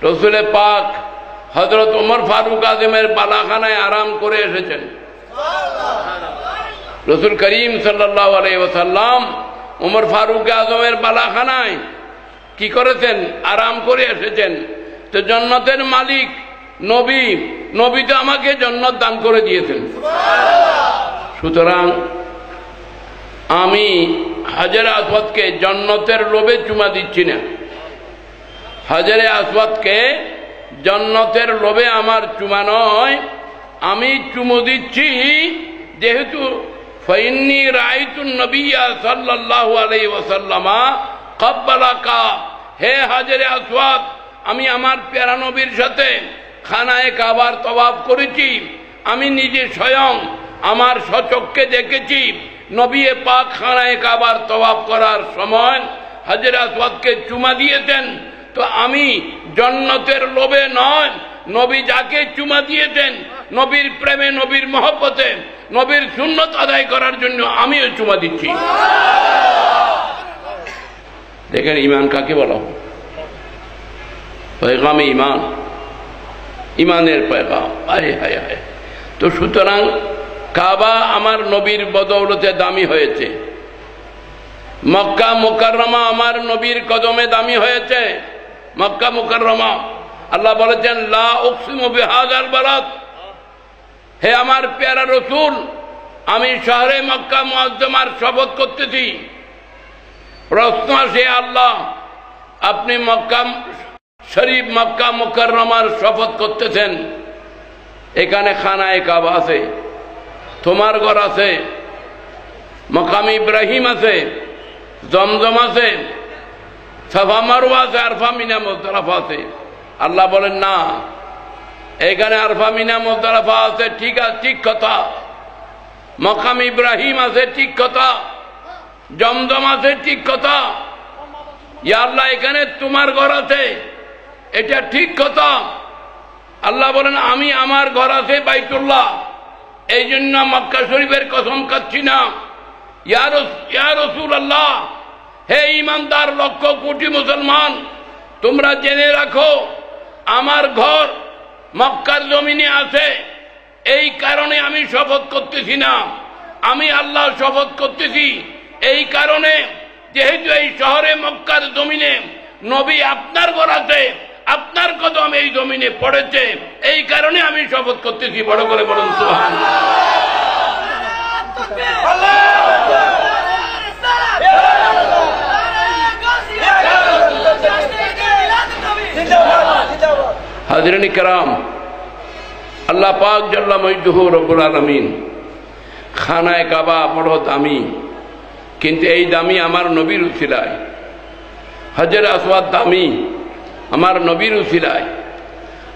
Speaker 2: রাসূল পাক হযরত ওমর ফারুক আজমের বালাখানায় আরাম করে এসেছেন। রাসূল করিম সাল্লাল্লাহু আলাইহি ওয়াসাল্লাম ওমর ফারুক আজমের বালাখানায় কি করেছেন? আরাম করে এসেছেন। তো জান্নাতের মালিক নবী তো আমাকে জান্নাত দান করে দিয়েছেন। সুতরাং আমি হাজারে আসওয়াদকে জান্নাতের লোভে চুমা দিচ্ছি না। হাজারে আসওয়াদকে জান্নাতের লোভে আমার চুমা নয়, আমি চুমু দিচ্ছি যেহেতু ফাইন্নী রাআইতুন নবিয়্যা সাল্লাল্লাহু আলাইহি ওয়াসাল্লামা ক্বাব্বালাকা, হে হাজারে আসওয়াদ, আমি আমার প্যারা নবীর সাথে খানায়ে কাবার তওয়াফ করেছি। আমি নিজে স্বয়ং আমার স্বচক্ষে দেখেছি নবী পাক খানায়ে কাবার তওয়াফ করার সময় হাজরে আসওয়াদকে চুমা দিয়েছেন। তো আমি জান্নাতের লোভে নয়, নবী যাকে চুমা দিয়েছেন নবীর প্রেমে, নবীর মহব্বতে, নবীর সুন্নত আদায় করার জন্য আমিও চুমা দিচ্ছি। দেখেন ঈমান কাকে বলা হয়? পয়গামে ঈমান, ঈমানের পয়গাম। আয় হায় হায়। তো সুতরাং কাবা আমার নবীর বদৌলতে দামি হয়েছে, মক্কা মুকাররমা আমার নবীর কদমে দামি হয়েছে। মক্কা মুকাররমা আল্লাহ বলেছেন লা উকসিমু বিহাযাল বালাদ, হে আমার প্যারা রাসূল, আমি শহরে মক্কা মুআজ্জমার শপথ করতেছি। প্রশ্ন আসে, আল্লাহ আপনি মক্কা শরীফ মক্কা মুকাররমার শপথ করতেছেন, এখানে খানায়ে কাবা আছে, তোমার ঘর আছে, মাকাম ইব্রাহিম আছে, জমজম আছে, সাফা মারওয়া আছে, আরফা মিনা মুজদালিফা আছে। আল্লাহ বলেন না, এখানে আরফা মিনা মুজদালিফা আছে, ঠিক আছে, ঠিক কথা। মাকাম ইব্রাহিম আছে, ঠিক কথা। জমজম আছে, ঠিক কথা। ইয়া আল্লাহ এখানে তোমার ঘর আছে, এটা ঠিক কথা। আল্লাহ বলেন আমি আমার ঘর আছে বাইতুল্লাহ, এই জন্য মক্কা শরীফের কসম খাচ্ছি না। ইয়া রাসূলুল্লাহ, হে ঈমানদার লক্ষ কোটি মুসলমান, তোমরা জেনে রাখো আমার ঘর মক্কার জমিনে আছে, এই কারণে আমি শপথ করতেছি না, আমি আল্লাহ শপথ করতেছি এই কারণে যেহেতু এই শহরে মক্কার জমিনে নবী আপনার ঘর আছে, আপনার কদম এই জমিনে পড়েছে, এই কারণে আমি শপথ করতেছি। বড় করে বলুন সুবহানাল্লাহ। হাজরিন কিরাম, আল্লাহ পাক জাল্লা মজদুহু রব্বুল আলামিন খানায়ে কাবা বড় দামি, কিন্তু এই দামি আমার নবীর উসিলায়। হাজরে আসওয়াদ দামি আমার নবীর উসিলায়।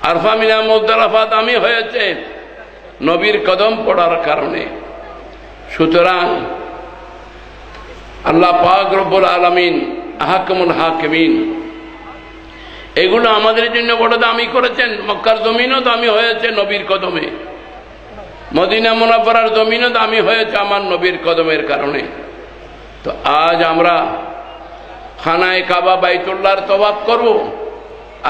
Speaker 2: আরফা মিনা মুজদালিফা দামি হয়েছে নবীর কদম পড়ার কারণে। সুতরাং আল্লাহ পাক রব্বুল আলামিন আহকামুল হাকিমিন এগুলো আমাদের জন্য বড় দামি করেছেন। মক্কার জমিনও দামি হয়েছে নবীর কদমে, মদিনা মুনাফফারার জমিনও দামি হয়েছে আমার নবীর কদমের কারণে। তো আজ আমরা খানায়ে কাবা বাইতুল্লাহর তওয়াফ করব,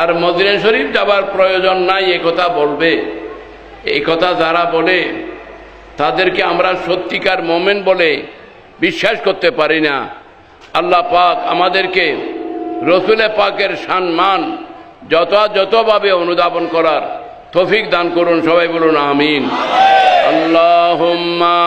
Speaker 2: আর মদিনা শরীফ যাবার প্রয়োজন নাই এ কথা বলবে। এই কথা যারা বলে তাদেরকে আমরা সত্যিকার মুমিন বলে বিশ্বাস করতে পারি না। আল্লাহ পাক আমাদেরকে রসুলে পাকের সম্মান যথাযথভাবে অনুধাবন করার তৌফিক দান করুন। সবাই বলুন আমিন। আল্লাহুম্মা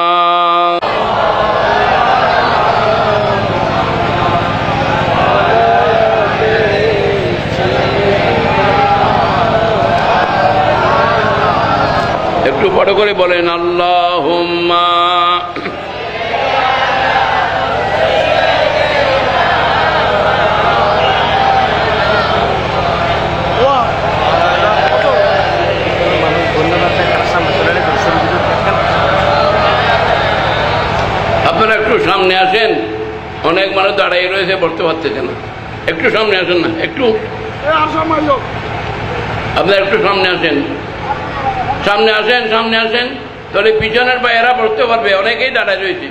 Speaker 2: একটু বড় করে বলেন আল্লাহুম্মা। আপনারা একটু সামনে আসেন, অনেক মানুষ দাঁড়িয়ে রয়েছে, পড়তে পারতেছে না। একটু সামনে আসেন না, একটু আপনারা একটু সামনে আসেন, সামনে আসেন, সামনে আসেন, তাহলে পিছনের ভাইয়েরা পড়তে পারবে। অনেকেই দাঁড়ায় রয়েছে,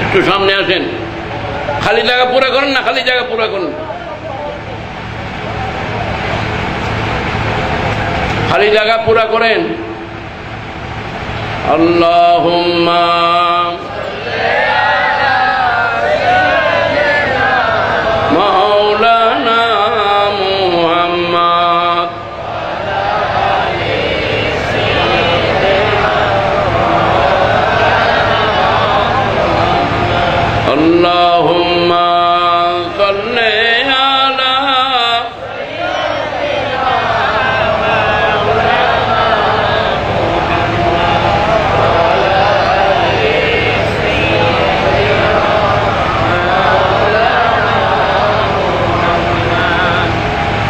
Speaker 2: একটু সামনে আসেন। খালি জায়গা পুরা করেন না, খালি জায়গা পুরা করুন, খালি জায়গা পুরা করেন। আল্লাহুম্মা মাওলানা মুহাম্মদ আল্লাহুম্মা সাল্লি আলা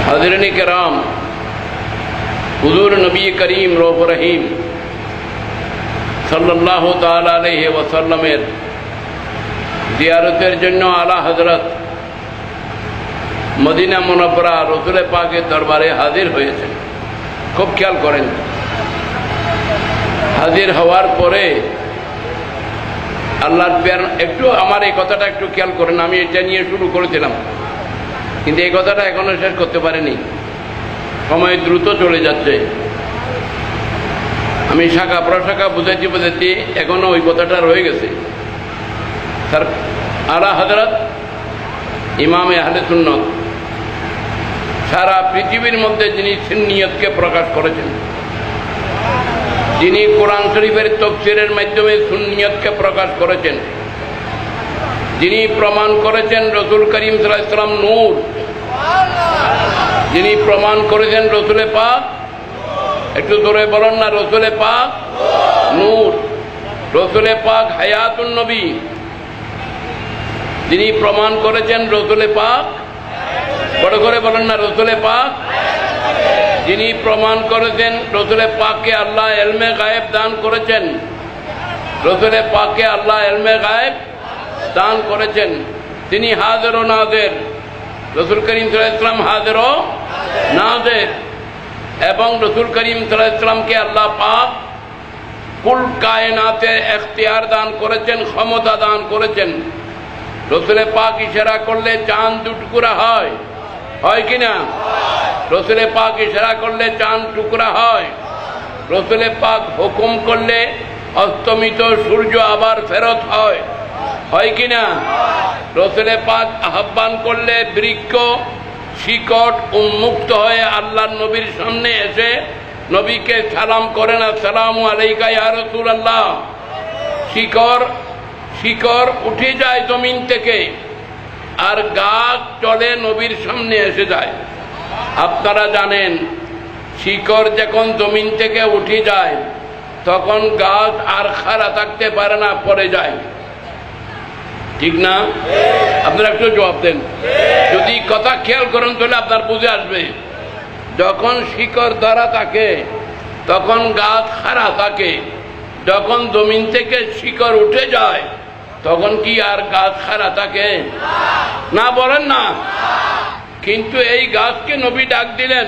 Speaker 2: हाज़िरीन किराम, हुज़ूर नबी करीम रऊफ़ रहीम सल्लल्लाहु ताला अलैहि वसल्लमेर जियारतेर जन्य आला हजरत मदीना मुनव्वरा रसूल पाकेर दरबारे हाजिर हয়েছেন। खूब ख्याल करें, हाजिर हওয়ার পরে আল্লাহর প্যার একটু আমার এই কথাটা একটু খেয়াল করেন। আমি এটা নিয়ে শুরু করেছিলাম, কিন্তু এই কথাটা এখনো শেষ করতে পারিনি, সময় দ্রুত চলে যাচ্ছে। আমি শাখা প্রশাখা বুঝাইতে এখনো ওই কথাটা রয়ে গেছে। স্যার আলা হযরত ইমামে আহলে সুন্নাত সারা পৃথিবীর মধ্যে যিনি সুন্নিয়তকে প্রকাশ করেছেন, যিনি কোরআন শরীফের তাফসীরের মাধ্যমে সুন্নিয়তকে প্রকাশ করেছেন, যিনি প্রমাণ করেছেন রসুল করিম সাল্লাল্লাহু আলাইহি ওয়াসাল্লাম নূর, যিনি প্রমাণ করেছেন রসুলে পাক, একটু জোরে বলেন না, রসুলে পাক নূর, রসুলে পাক হায়াতুন নবী, যিনি প্রমাণ করেছেন রসুলে পাক, বড় করে বলেন না, রসুলে পাক, যিনি প্রমাণ করেছেন রসুলে পাককে আল্লাহ ইলমে গায়েব দান করেছেন, রসুলে পাককে আল্লাহ ইলমে গায়েব দান করেছেন, তিনি হাজির ও নাজির, রসুল করিম সাল্লাল্লাহু আলাইহি ওয়াসাল্লাম হাজির ও নাজির, এবং রসুল করিম সাল্লাল্লাহু আলাইহি ওয়াসাল্লামকে আল্লাহ পাক কুল কায়নাতের এখতিয়ার দান করেছেন, ক্ষমতা দান করেছেন। রসুলে পাক ইশারা করলে চাঁদ টুকরা হয়, হয় কিনা? রসুলে পাক ইশারা করলে চাঁদ টুকরা হয়। রসুলে পাক হুকুম করলে অস্তমিত সূর্য আবার ফেরত হয়, হয় কিনা? রসুলে পাক আহ্বান করলে বৃক্ষ শিকট উন্মুক্ত হয়ে আল্লাহর নবীর সামনে এসে নবীকে সালাম করেন, আসসালামু আলাইকা ইয়া রাসূলুল্লাহ। শিকড় উঠে যায় জমিন থেকে, আর গাছ চলে নবীর সামনে এসে যায়। আপনারা জানেন, শিকড় যখন জমিন থেকে উঠে যায় তখন গাছ আর খাড়া থাকতে পারে না, পড়ে যায়, ঠিক না? আপনারা একটু জবাব দেন। যদি কথা খেয়াল করেন তাহলে আপনার বুঝে আসবে। যখন শিকড় ধরা থাকে তখন গাছ খাড়া থাকে, যখন জমিন থেকে শিকড় উঠে যায় তখন কি আর গাছ খাড়া থাকে? না, বলেন না। কিন্তু এই গাছকে নবী ডাক দিলেন,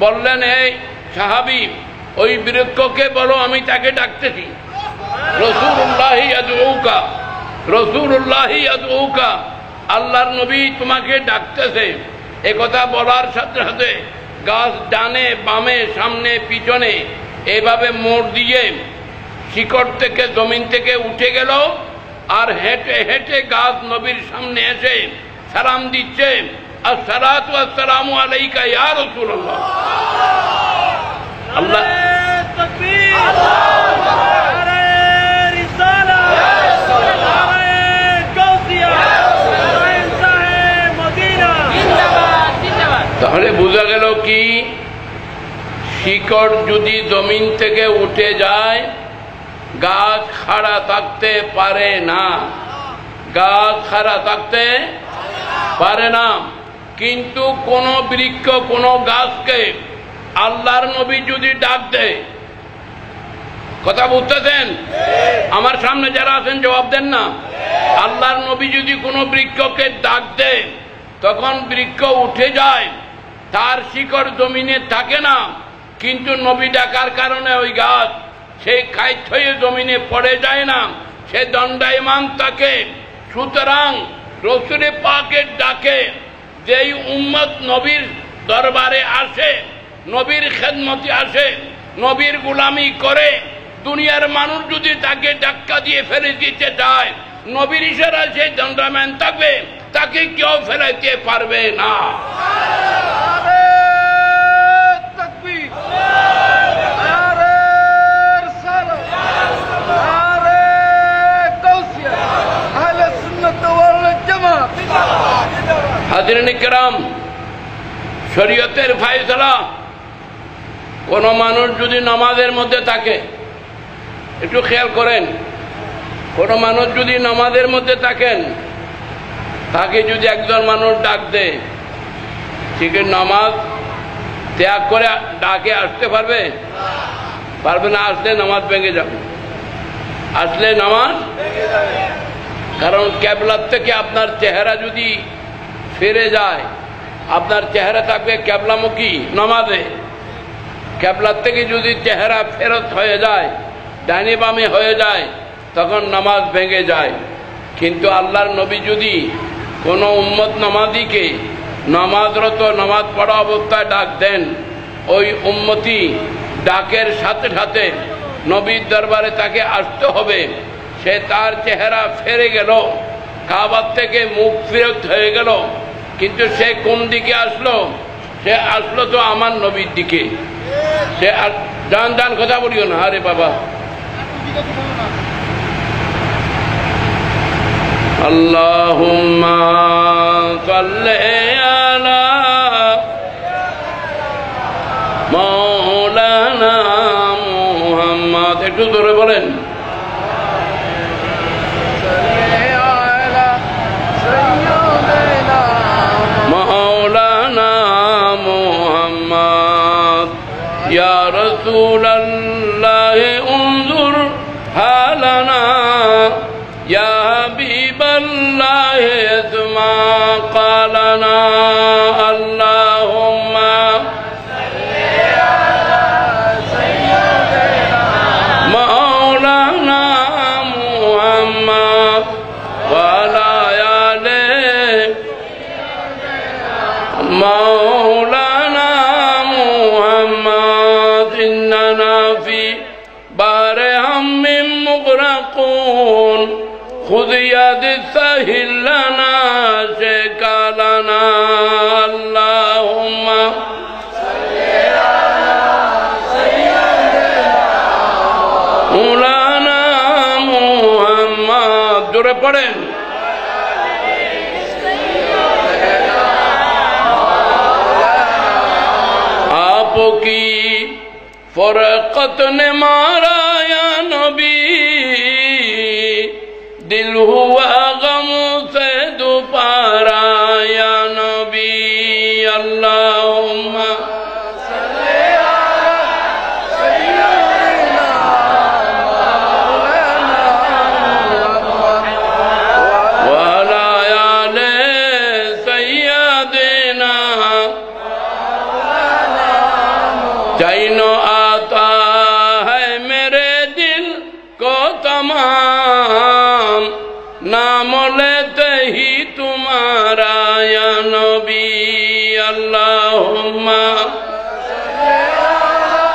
Speaker 2: বললেন, এই সাহাবী, ওই বৃক্ষকে বলো আমি তাকে ডাকতেছি। রাসূলুল্লাহি ইয়াদউকা, রাসূলুল্লাহি ইয়াদউকা, আল্লাহর নবী তোমাকে ডাকতেছে। এ কথা বলার সাথে সাথে গাছ ডানে বামে সামনে পিছনে এভাবে মোড় দিয়ে শিকড় থেকে জমিন থেকে উঠে গেল, আর হেঁটে হেঁটে গাছ নবীর সামনে এসে সালাম দিচ্ছে, আসসালাতু ওয়াসসালামু আলাইকা ইয়া রাসূলুল্লাহ। আল্লাহ তাহলে বোঝা গেল কি, শিকড় যদি জমিন থেকে উঠে যায় গাছ খাড়া থাকতে পারে না, গাছ খাড়া থাকতে পারে না। কিন্তু কোন বৃক্ষ কোন গাছকে আল্লাহর নবী যদি ডাক দেয়, কথা বুঝতেছেন? আমার সামনে যারা আছেন জবাব দেন না। আল্লাহর নবী যদি কোনো বৃক্ষকে ডাক দেয় তখন বৃক্ষ উঠে যায়, তার শিকড় জমিনে থাকে না, কিন্তু নবী ডাকার কারণে ওই গাছ সেই কাইত হয়ে জমিনে পড়ে যায় না, সে দণ্ডায়মান থাকে। সুতরাং রসুল পাকের ডাকে যেই উম্মত নবীর দরবারে আসে, নবীর খেদমতে আসে, নবীর গোলামি করে, দুনিয়ার মানুষ যদি তাকে ধাক্কা দিয়ে ফেলে দিতে চায়, নবীর ইশারায় সেই দণ্ডায়মান থাকবে, তাকে কেউ ফেলাইতে পারবে না। হাজরিন কিরাম, শরীয়তের ফায়সালা, কোন মানুষ যদি নামাজের মধ্যে থাকে, একটু খেয়াল করেন, কোন মানুষ যদি নামাজের মধ্যে থাকেন, তাকে যদি একজন মানুষ ডাক দেয়, ঠিক নামাজ ত্যাগ করে ডাকে আসতে পারবে? পারবে না। আসলে নামাজ ভেঙে যাবে, আসলে নামাজ। কারণ কেবলার থেকে আপনার চেহারা যদি ফিরে যায়, আপনার চেহারা থাকবে কেবলামুখী নামাজে, কেবলার থেকে যদি চেহারা ফেরত হয়ে যায়, ডাইনে বামে হয়ে যায়, তখন নামাজ ভেঙে যায়। কিন্তু আল্লাহর নবী যদি কোনো উম্মত নামাজিকে নামাজরত নামাজ পড়া অবস্থায় ডাক দেন, ওই উম্মতি ডাকের সাথে সাথে নবীর দরবারে তাকে আসতে হবে। সে তার চেহারা ফেরে গেল, কাবার থেকে মুখ ফেরত হয়ে গেল, কিন্তু সে কোন দিকে আসলো? সে আসলো তো আমার নবীর দিকে। সে ডান ডান কথা বলিও না, আরে বাবা। আল্লাহুম্মা সাল্লি আলা মাওলানা মুহাম্মদ। একটু জোরে বলেন। মাওলানা মুহাম্মদ ইয়া রাসূলুল্লাহ উনজুর হালানা ইয়া হাবিবাল্লাহ ইসমা কালানা। আল্লাহুম্মা সাল্লি আলা সাইয়্যিদিনা মাওলানা মুহাম্মদ ওয়া আলা আলিহি মাওলানা মুহাম্মদ। ইন্নানা ফি বারে হাম্মিম মুগরাকুন খুদ ইয়াদ সাহিল লানা শিকালানা। আল্লাহুম্মা সাল্লি আলা সাইয়্যিদিনা মাওলানা মুহাম্মদ। জোরে পড়েন। आपकी फरकत ने मारा या नबी, दिल हुआ गम से दुपारा या नबी। अल्लाहुम्मा सल्ली अला सय्यिदिना मौलाना मुहम्मद व अला आले सय्यिदिना। चाइनो आता है मेरे दिल को तमाम, नाम लेते ही तुम्हारा या नबी। अल्लाहुम्मा सल्ली अला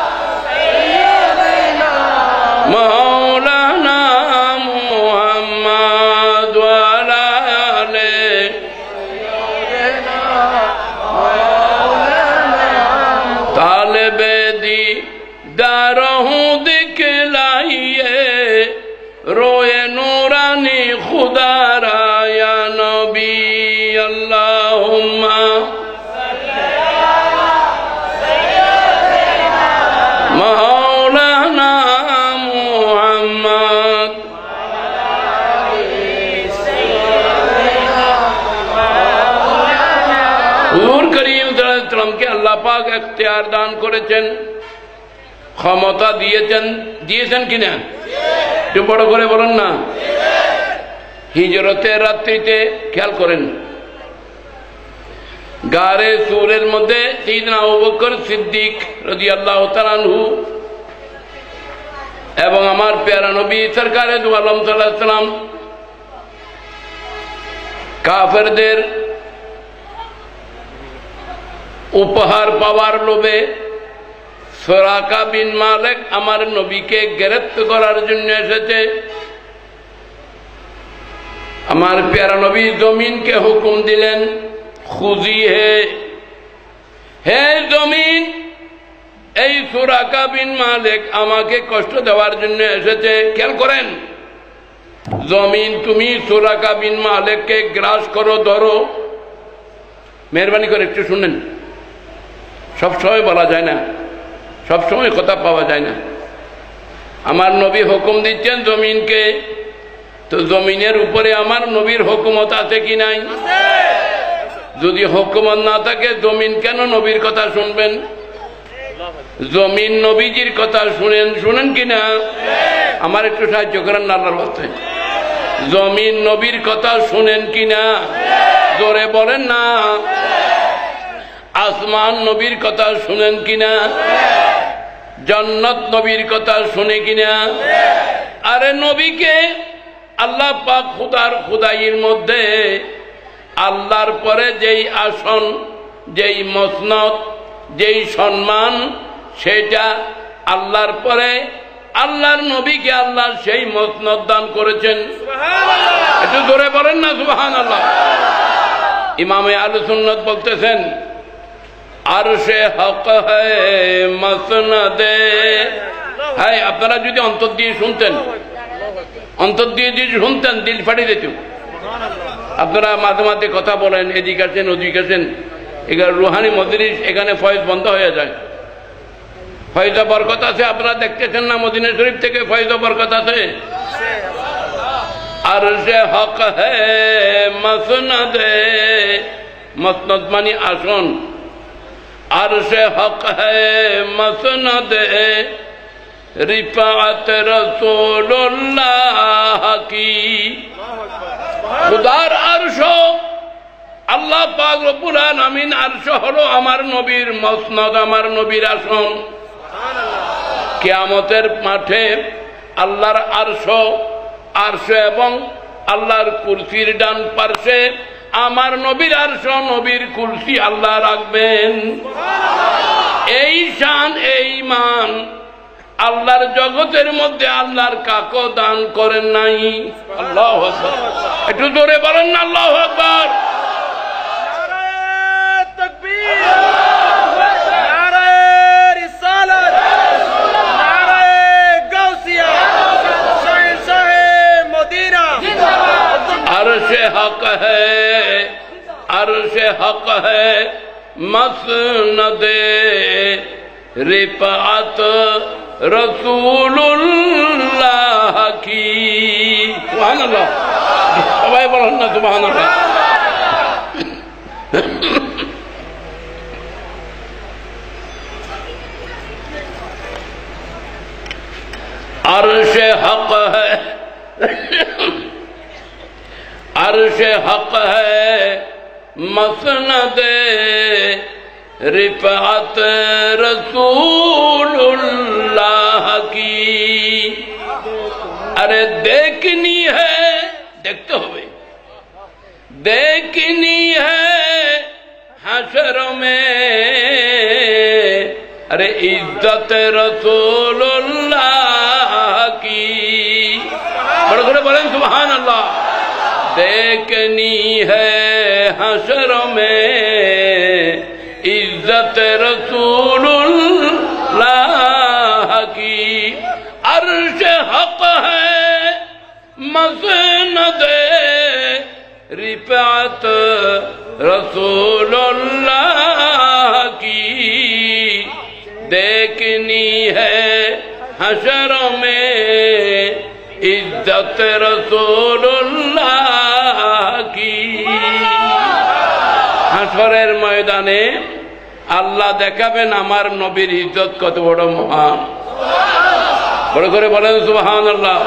Speaker 2: सय्यिदिना मौलाना मुहम्मद व अला आलिहि सय्यिदिना मौलाना। तालिबे दीदार हूँ दिखलाइए, रोए नूरानी खुदा रा या नबी। अल्लाहुम्मा सल्ली अला सय्यिदिना मौलाना मुहम्मद हुजूर करीम सल्लल्लाहु अलैहि वसल्लम के अल्लाह पाक इख्तियार दान করেছেন, ক্ষমতা দিয়েছেন কিনা? একটু বড় করে বলেন না। হিজরতের রাত্রিতে খেয়াল করেন, গারে সুরের মধ্যে সাইয়েদনা আবু বকর সিদ্দিক রাদিয়াল্লাহু তাআলা আনহু এবং আমার প্যারা নবী সরকারে দু আলম সাল্লাল্লাহু আলাইহি ওয়াসাল্লাম কাফেরদের উপহার পাওয়ার লোভে সুরাকা বিন মালিক আমার নবীকে গ্রেফতার করার জন্য এসেছে। আমার প্যারা নবী জমিনকে হুকুম দিলেন, খুজি হে জমিন, এই সুরাকা বিন মালিক আমাকে কষ্ট দেওয়ার জন্য এসেছে। খেয়াল করেন, জমিন তুমি সুরাকা বিন মালিককে গ্রাস করো, ধরো। মেহরবানি করে একটু শুনেন, সবসময় বলা যায় না, সবসময় কথা পাওয়া যায় না। আমার নবী হুকুম দিচ্ছেন জমিনকে, তো জমিনের উপরে আমার নবীর হুকুমত আছে কি নাই? যদি হুকুমত না থাকে জমিন কেন নবীর কথা শুনবেন? জমিন নবীজির কথা শুনেন কিনা? আমার একটু সাহায্য করেন না আল্লাহর ওয়াস্তে। জমিন নবীর কথা শুনেন কিনা? জোরে বলেন না। আসমান নবীর কথা শুনেন কিনা? জান্নাত নবীর কথা শুনে কিনা? আরে নবীকে আল্লাহ পাক খুদার খুদাইয়ের মধ্যে আল্লাহর পরে যেই আসন, যেই মসনদ, যেই সম্মান, সেটা আল্লাহর পরে আল্লাহর নবীকে আল্লাহ সেই মসনদ দান করেছেন। একটু জোরে বলেন না সুবহানাল্লাহ। ইমামে আহলে সুন্নাত বলতেছেন আরশে হক হ্যায় মসনদে। হ্যাঁ, আপনারা যদি অন্তর দিয়ে শুনতেন, অন্তর দিয়ে যদি শুনতেন, দিল ফাটিয়ে দিত। আপনারা মাঝে মাঝে কথা বলেন, এদিকে আসেন ওদিকে আসেন, এখানে রুহানি মজলিস, এখানে ফয়েজ বন্ধ হয়ে যায়। ফয়েজ বরকত আছে, আপনারা দেখতেছেন না? মদিনা শরীফ থেকে ফয়েজ বরকত আছে। আরশে হক হ্যায় মসনদে, মসনদ মানে আসন। আরশে হক হ্যায় মসনদে রিফাত রাসূলুল্লাহ কি। খুদার আরশ, আল্লাহ পাক রব্বুল আলামিন আরশ হলো আমার নবীর মসনদ, আমার নবীর আসন। কিয়ামতের মাঠে আল্লাহর আরশ, আরশ এবং আল্লাহর কুরসির ডান পার্শ্বে আমার নবীর আরশ, নবীর কুরসি আল্লাহ রাখবেন। এই শান, এই মান আল্লাহর জগতের মধ্যে আল্লাহর কাকো দান করেন নাই। আল্লাহু আকবার। একটু জোরে বলেন না আল্লাহু আকবার। अर्शे हक है, अर्शे हक है मसनदे रिफात रसूलुल्लाह की। सुभानअल्लाह। सबाई बोलो ना सुभानअल्लाह। अर्शे हक है, अर्शे हक है मसनदे रिफात रसूलुल्लाह की। अरे देखनी है, देखते हुए देखनी है हशर में, अरे इज्जत रसूलुल्लाह की। बड़े बड़े बोलें सुभान अल्लाह। देखनी है हशर में इज्जत रसूलुल्लाह की। अर्श हक है मसनदे रिफात रसूलुल्लाह की। देखनी है हशर में इज्जत रसूलुल्लाह की। হাসরের ময়দানে আল্লাহ দেখাবেন আমার নবীর ইজ্জত কত বড় মহান। বড় করে বলেন সুবহানাল্লাহ।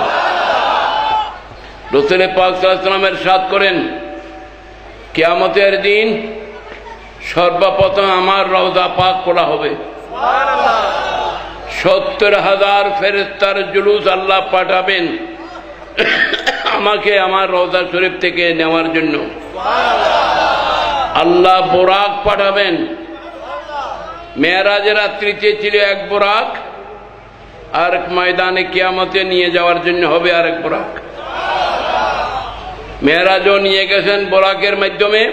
Speaker 2: রাসূল পাক সাল্লাল্লাহু আলাইহি ওয়াসাল্লাম ইরশাদ করেন, কিয়ামতের দিন সর্বপ্রথম আমার রওজা পাক খোলা হবে। সুবহানাল্লাহ। 70,000 ফেরেশতার জুলুস আল্লাহ পাঠাবেন আমাকে আমার রওজা শরীফ থেকে নেওয়ার জন্য। আল্লাহ বোরাক পাঠাবেন। মেরাজের রাত্রিতে ছিল এক বোরাক, আর ময়দানে কিয়ামতে নিয়ে যাওয়ার জন্য হবে আরেক বোরাক। মেরাজও নিয়ে গেছেন বোরাকের মাধ্যমে,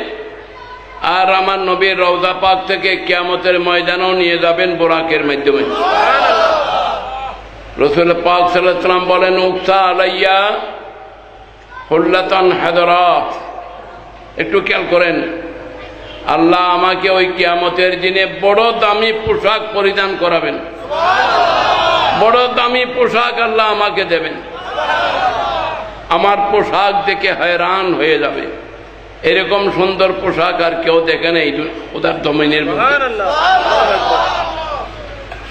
Speaker 2: আর আমার নবীর রওজা পাক থেকে কিয়ামতের ময়দানেও নিয়ে যাবেন বোরাকের মাধ্যমে। রাসূল পাক সাল্লাল্লাহু আলাইহি ওয়াসাল্লাম বলেন, উকসা আলাইয়া হুল্লাতান হাদরা। একটু খেয়াল করেন, আল্লাহ আমাকে ওই কিয়ামতের দিনে বড় দামি পোশাক পরিধান করাবেন, বড় দামি পোশাক আল্লাহ আমাকে দেবেন। আমার পোশাক দেখে হয়রান হয়ে যাবে, এরকম সুন্দর পোশাক আর কেউ দেখে নেই ওদের জমিনের মধ্যে।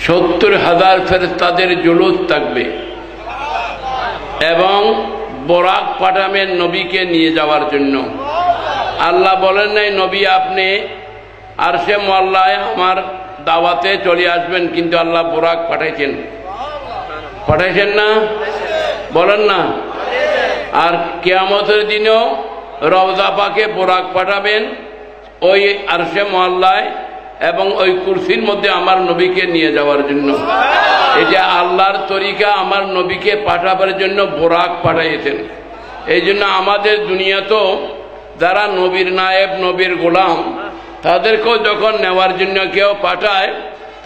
Speaker 2: 70,000 ফেরেশতাদের জুলুস থাকবে এবং বরাক পাঠাবেন নবীকে নিয়ে যাওয়ার জন্য। আল্লাহ বলেন নাই নবী আপনি আরশে মোয়াল্লায় আমার দাওয়াতে চলে আসবেন, কিন্তু আল্লাহ বরাক পাঠাইছেন, পাঠাইছেন না? বলেন না। আর কিয়ামতের দিনেও রওজা পাকে বরাক পাঠাবেন ওই আরশে মোয়াল্লায় এবং ওই কুরসির মধ্যে আমার নবীকে নিয়ে যাওয়ার জন্য। এটা আল্লাহর তরিকা, আমার নবীকে পাঠাবার জন্য বরাক পাঠাইছেন। এই জন্য আমাদের দুনিয়াতেও যারা নবীর নায়েব, নবীর গোলাম, তাদেরকেও যখন নেওয়ার জন্য কেউ পাঠায়,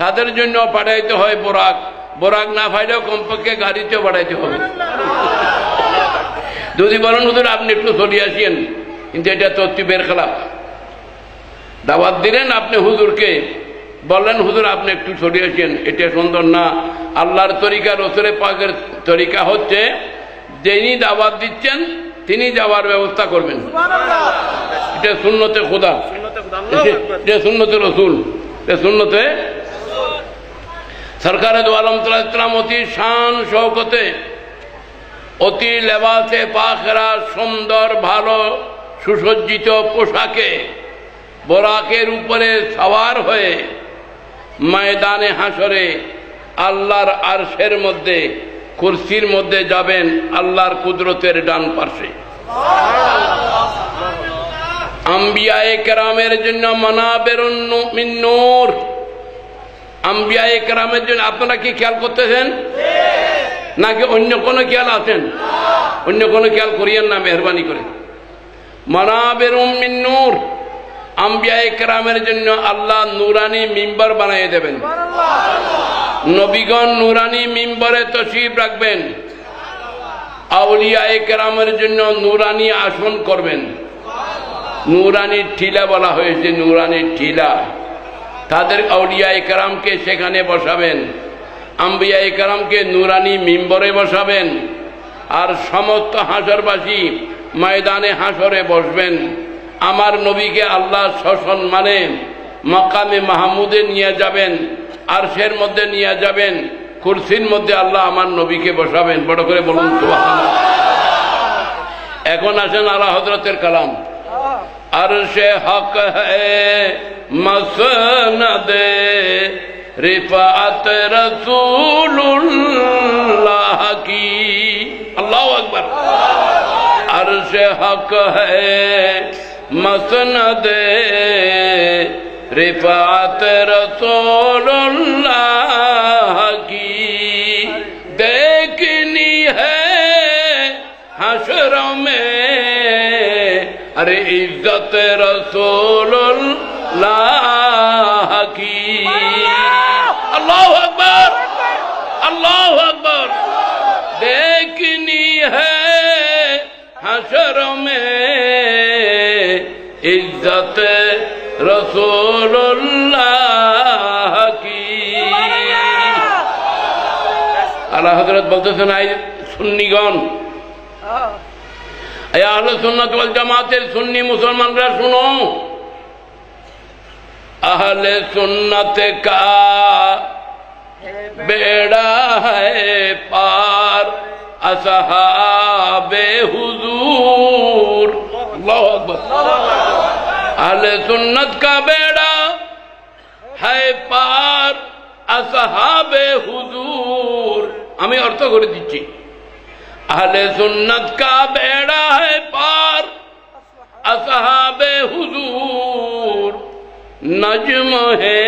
Speaker 2: তাদের জন্য পাঠাইতে হয় বরাক। বরাক না পাইলেও কমপক্ষে গাড়িতেও পাঠাইতে হবে। যদি বলেন হুজুর আপনি একটু চলে আসেন, কিন্তু এটা তরতিবের খেলাফ। দাওয়াত দিলেন আপনি হুজুরকে, বললেন হুজুর আপনি একটু চলে আসেন, এটা সুন্দর না। আল্লাহর তরিকা, রসুলের পাকের তরিকা হচ্ছে যিনি দাওয়াত দিচ্ছেন তিনি যাওয়ার ব্যবস্থা করবেন। এটা সুন্নতে খোদা, এটা সুন্নতে রসুল, এটা সুন্নতে সরকারে দু আলম সাল্লাল্লাহু অতি শান শৌকতে, অতি লেবাসে পাখরা, সুন্দর ভালো সুসজ্জিত পোশাকে বরাকের উপরে সওয়ার হয়ে ময়দানে হাসরে আল্লাহর আরশের মধ্যে, কুরসির মধ্যে যাবেন, আল্লাহর কুদরতের ডান পাশে। আম্বিয়ায়ে কেরামের জন্য মানাবেরুন মিন নূর, আম্বিয়ায়ে কেরামের জন্য আপনারা কি খেয়াল করতেছেন নাকি অন্য কোনো খেয়াল আছেন? অন্য কোনো খেয়াল করিয়েন না মেহরবানি করে। মানাবেরুন মিন নূর, আম্বিয়ায়ে কেরামের জন্য আল্লাহ নূরানি মিম্বার বানিয়ে দেবেন। নবীগণ নূরানি মিম্বরে তশরিফ রাখবেন। আউলিয়ায়ে কেরামের জন্য নূরানি আসন করবেন। নূরানি টিলা বলা হয়েছে, নূরানি টিলা। তাদের আউলিয়ায়ে কেরামকে সেখানে বসাবেন, আম্বিয়ায়ে কেরামকে নূরানি মিম্বরে বসাবেন। আর সমস্ত হাসরবাসী ময়দানে হাসরে বসবেন। আমার নবীকে আল্লাহ সসম্মানে মাকামে মাহমুদে নিয়ে যাবেন, আরশের মধ্যে নিয়ে যাবেন, কুরসির মধ্যে আল্লাহ আমার নবীকে বসাবেন। বড় করে বলুন সুবহানাল্লাহ। এখন আসেন আলা হযরতের কালাম। আরশে হক হ্যায় মসনদে রিফাত রাসূলুল্লাহ কি, আল্লাহু আকবার। আরশে হক হ্যায় মসনদে रिफात रसूलुल्लाह की देखनी है हशरों में, अरे इज्जत रसूलुल्लाह की। अल्लाहु अकबर, अल्लाहु अकबर। देखनी है हशरों में इज्जत रसूलुल्लाह की। আলা হযরত বলতেছেন, আই সুন্নিগণ, আয় আহলে সুন্নাত ওয়াল জামাতের সুন্নি মুসলমানরা শুনো। আহলে সুন্নাত কা বেড়া है पार আসহাবে হুজুর। আল্লাহু আকবার। আহলে সুন্নাত কা বেড়া है पार আসহাবে হুজুর। আমি অর্থ করে দিচ্ছি, আহলে সুন্নাত কা বেড়া है पार আসহাবে হুজুর। नज्म है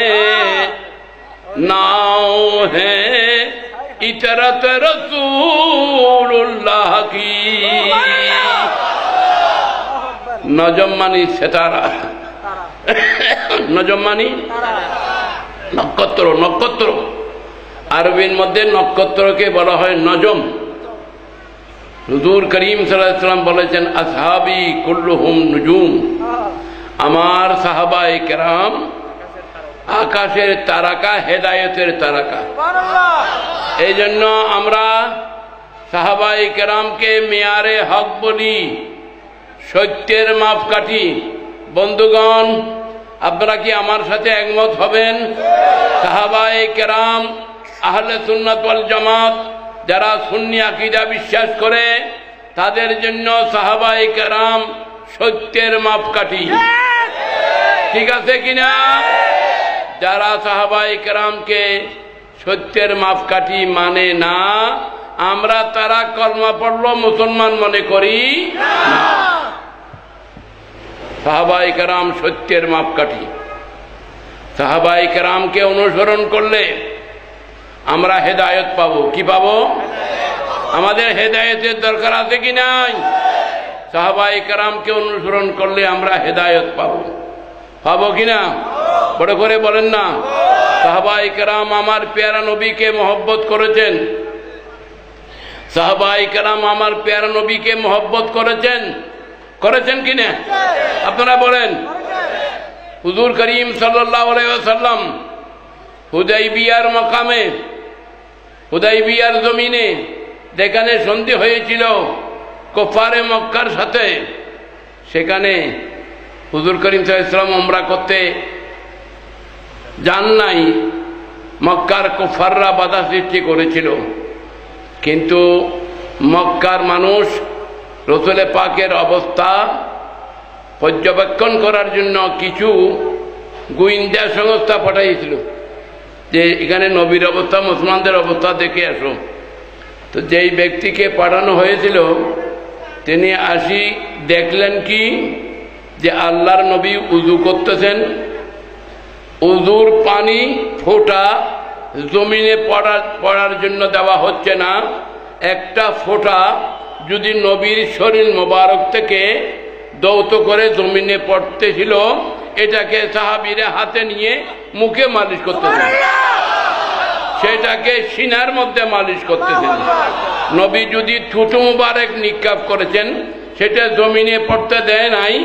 Speaker 2: नाव है इतरत रसूलुल्लाह की। नजम मानी सितारा, नजम मानी नक्षत्र। नक्षत्र আরবির মধ্যে নক্ষত্রকে বলা হয় নজম। হুজুর করিম সাল্লাল্লাহু আলাইহি ওয়াসাল্লাম বলেছেন, আসহাবি কুল্লুহুম নুজুম, আমার সাহাবায়ে কেরাম আকাশের তারকা, হেদায়েতের তারকা। এই জন্য আমরা সাহাবায়ে কেরামকে মেয়ারে হক বলি, সত্যের মাপকাঠি। বন্ধুগণ, আপনারা কি আমার সাথে একমত হবেন? সাহাবায়ে কেরাম, আহলে সুন্নাত ওয়াল জামাত, যারা সুন্নি আকীদা বিশ্বাস করে, তাদের জন্য সাহাবায়ে কেরাম সত্যের মাপকাঠি। ঠিক আছে কিনা? যারা সাহাবায়ে কেরামকে সত্যের মাপকাঠি মানে না, আমরা তারা কলমা পড়ল মুসলমান মনে করি না। সাহাবায়ে কেরাম সত্যের মাপকাঠি। সাহাবায়ে কেরামকে অনুসরণ করলে আমরা হেদায়েত পাবো। কি পাবো? আমাদের হেদায়েতের দরকার আছে কি নাই? সাহাবায়ে কেরামকে অনুসরণ করলে আমরা হেদায়েত পাবো। পাবো কিনা? বড় করে বলেন না। সাহাবায়ে কেরাম আমার প্যারা নবীকে মহব্বত করেছেন। সাহাবায়ে কেরাম আমার প্যারা নবীকে মহব্বত করেছেন। করেছেন কিনা? আপনারা বলেন। হুজুর করিম সাল্লাল্লাহু আলাইহি ওয়াসাল্লাম হুদাইবিয়ার মাকামে, হুদাইবিয়ার জমিনে যেখানে সন্ধি হয়েছিল কুফারে মক্কার সাথে, সেখানে হুজুর করিম সাল্লাল্লাহু আলাইহি ওয়াসাল্লাম উমরা করতে যান নাই। মক্কার কুফাররা বাধা সৃষ্টি করেছিল, কিন্তু মক্কার মানুষ রাসূল পাকের অবস্থা পর্যবেক্ষণ করার জন্য কিছু গোয়েন্দা সংস্থা পাঠাইছিল যে এখানে নবীর অবস্থা, মুসলমানদের অবস্থা দেখে আসো। তো যেই ব্যক্তিকে পাঠানো হয়েছিল তিনি আসি দেখলেন কি, যে আল্লাহর নবী উযু করতেছেন, উযুর পানি ফোঁটা জমিনে পড়ার জন্য দেওয়া হচ্ছে না। একটা ফোঁটা যদি নবীর শরীর মোবারক থেকে দৌত করে জমিনে পড়তেছিল, এটাকে সাহাবীরা হাতে নিয়ে মুখে মালিশ করতেছেন, সেটাকে সিনার মধ্যে মালিশ করতেছেন। নবী যদি থুতু মুবারক নিক্ষেপ করেছেন, সেটা জমিনে পড়তে দেয় নাই,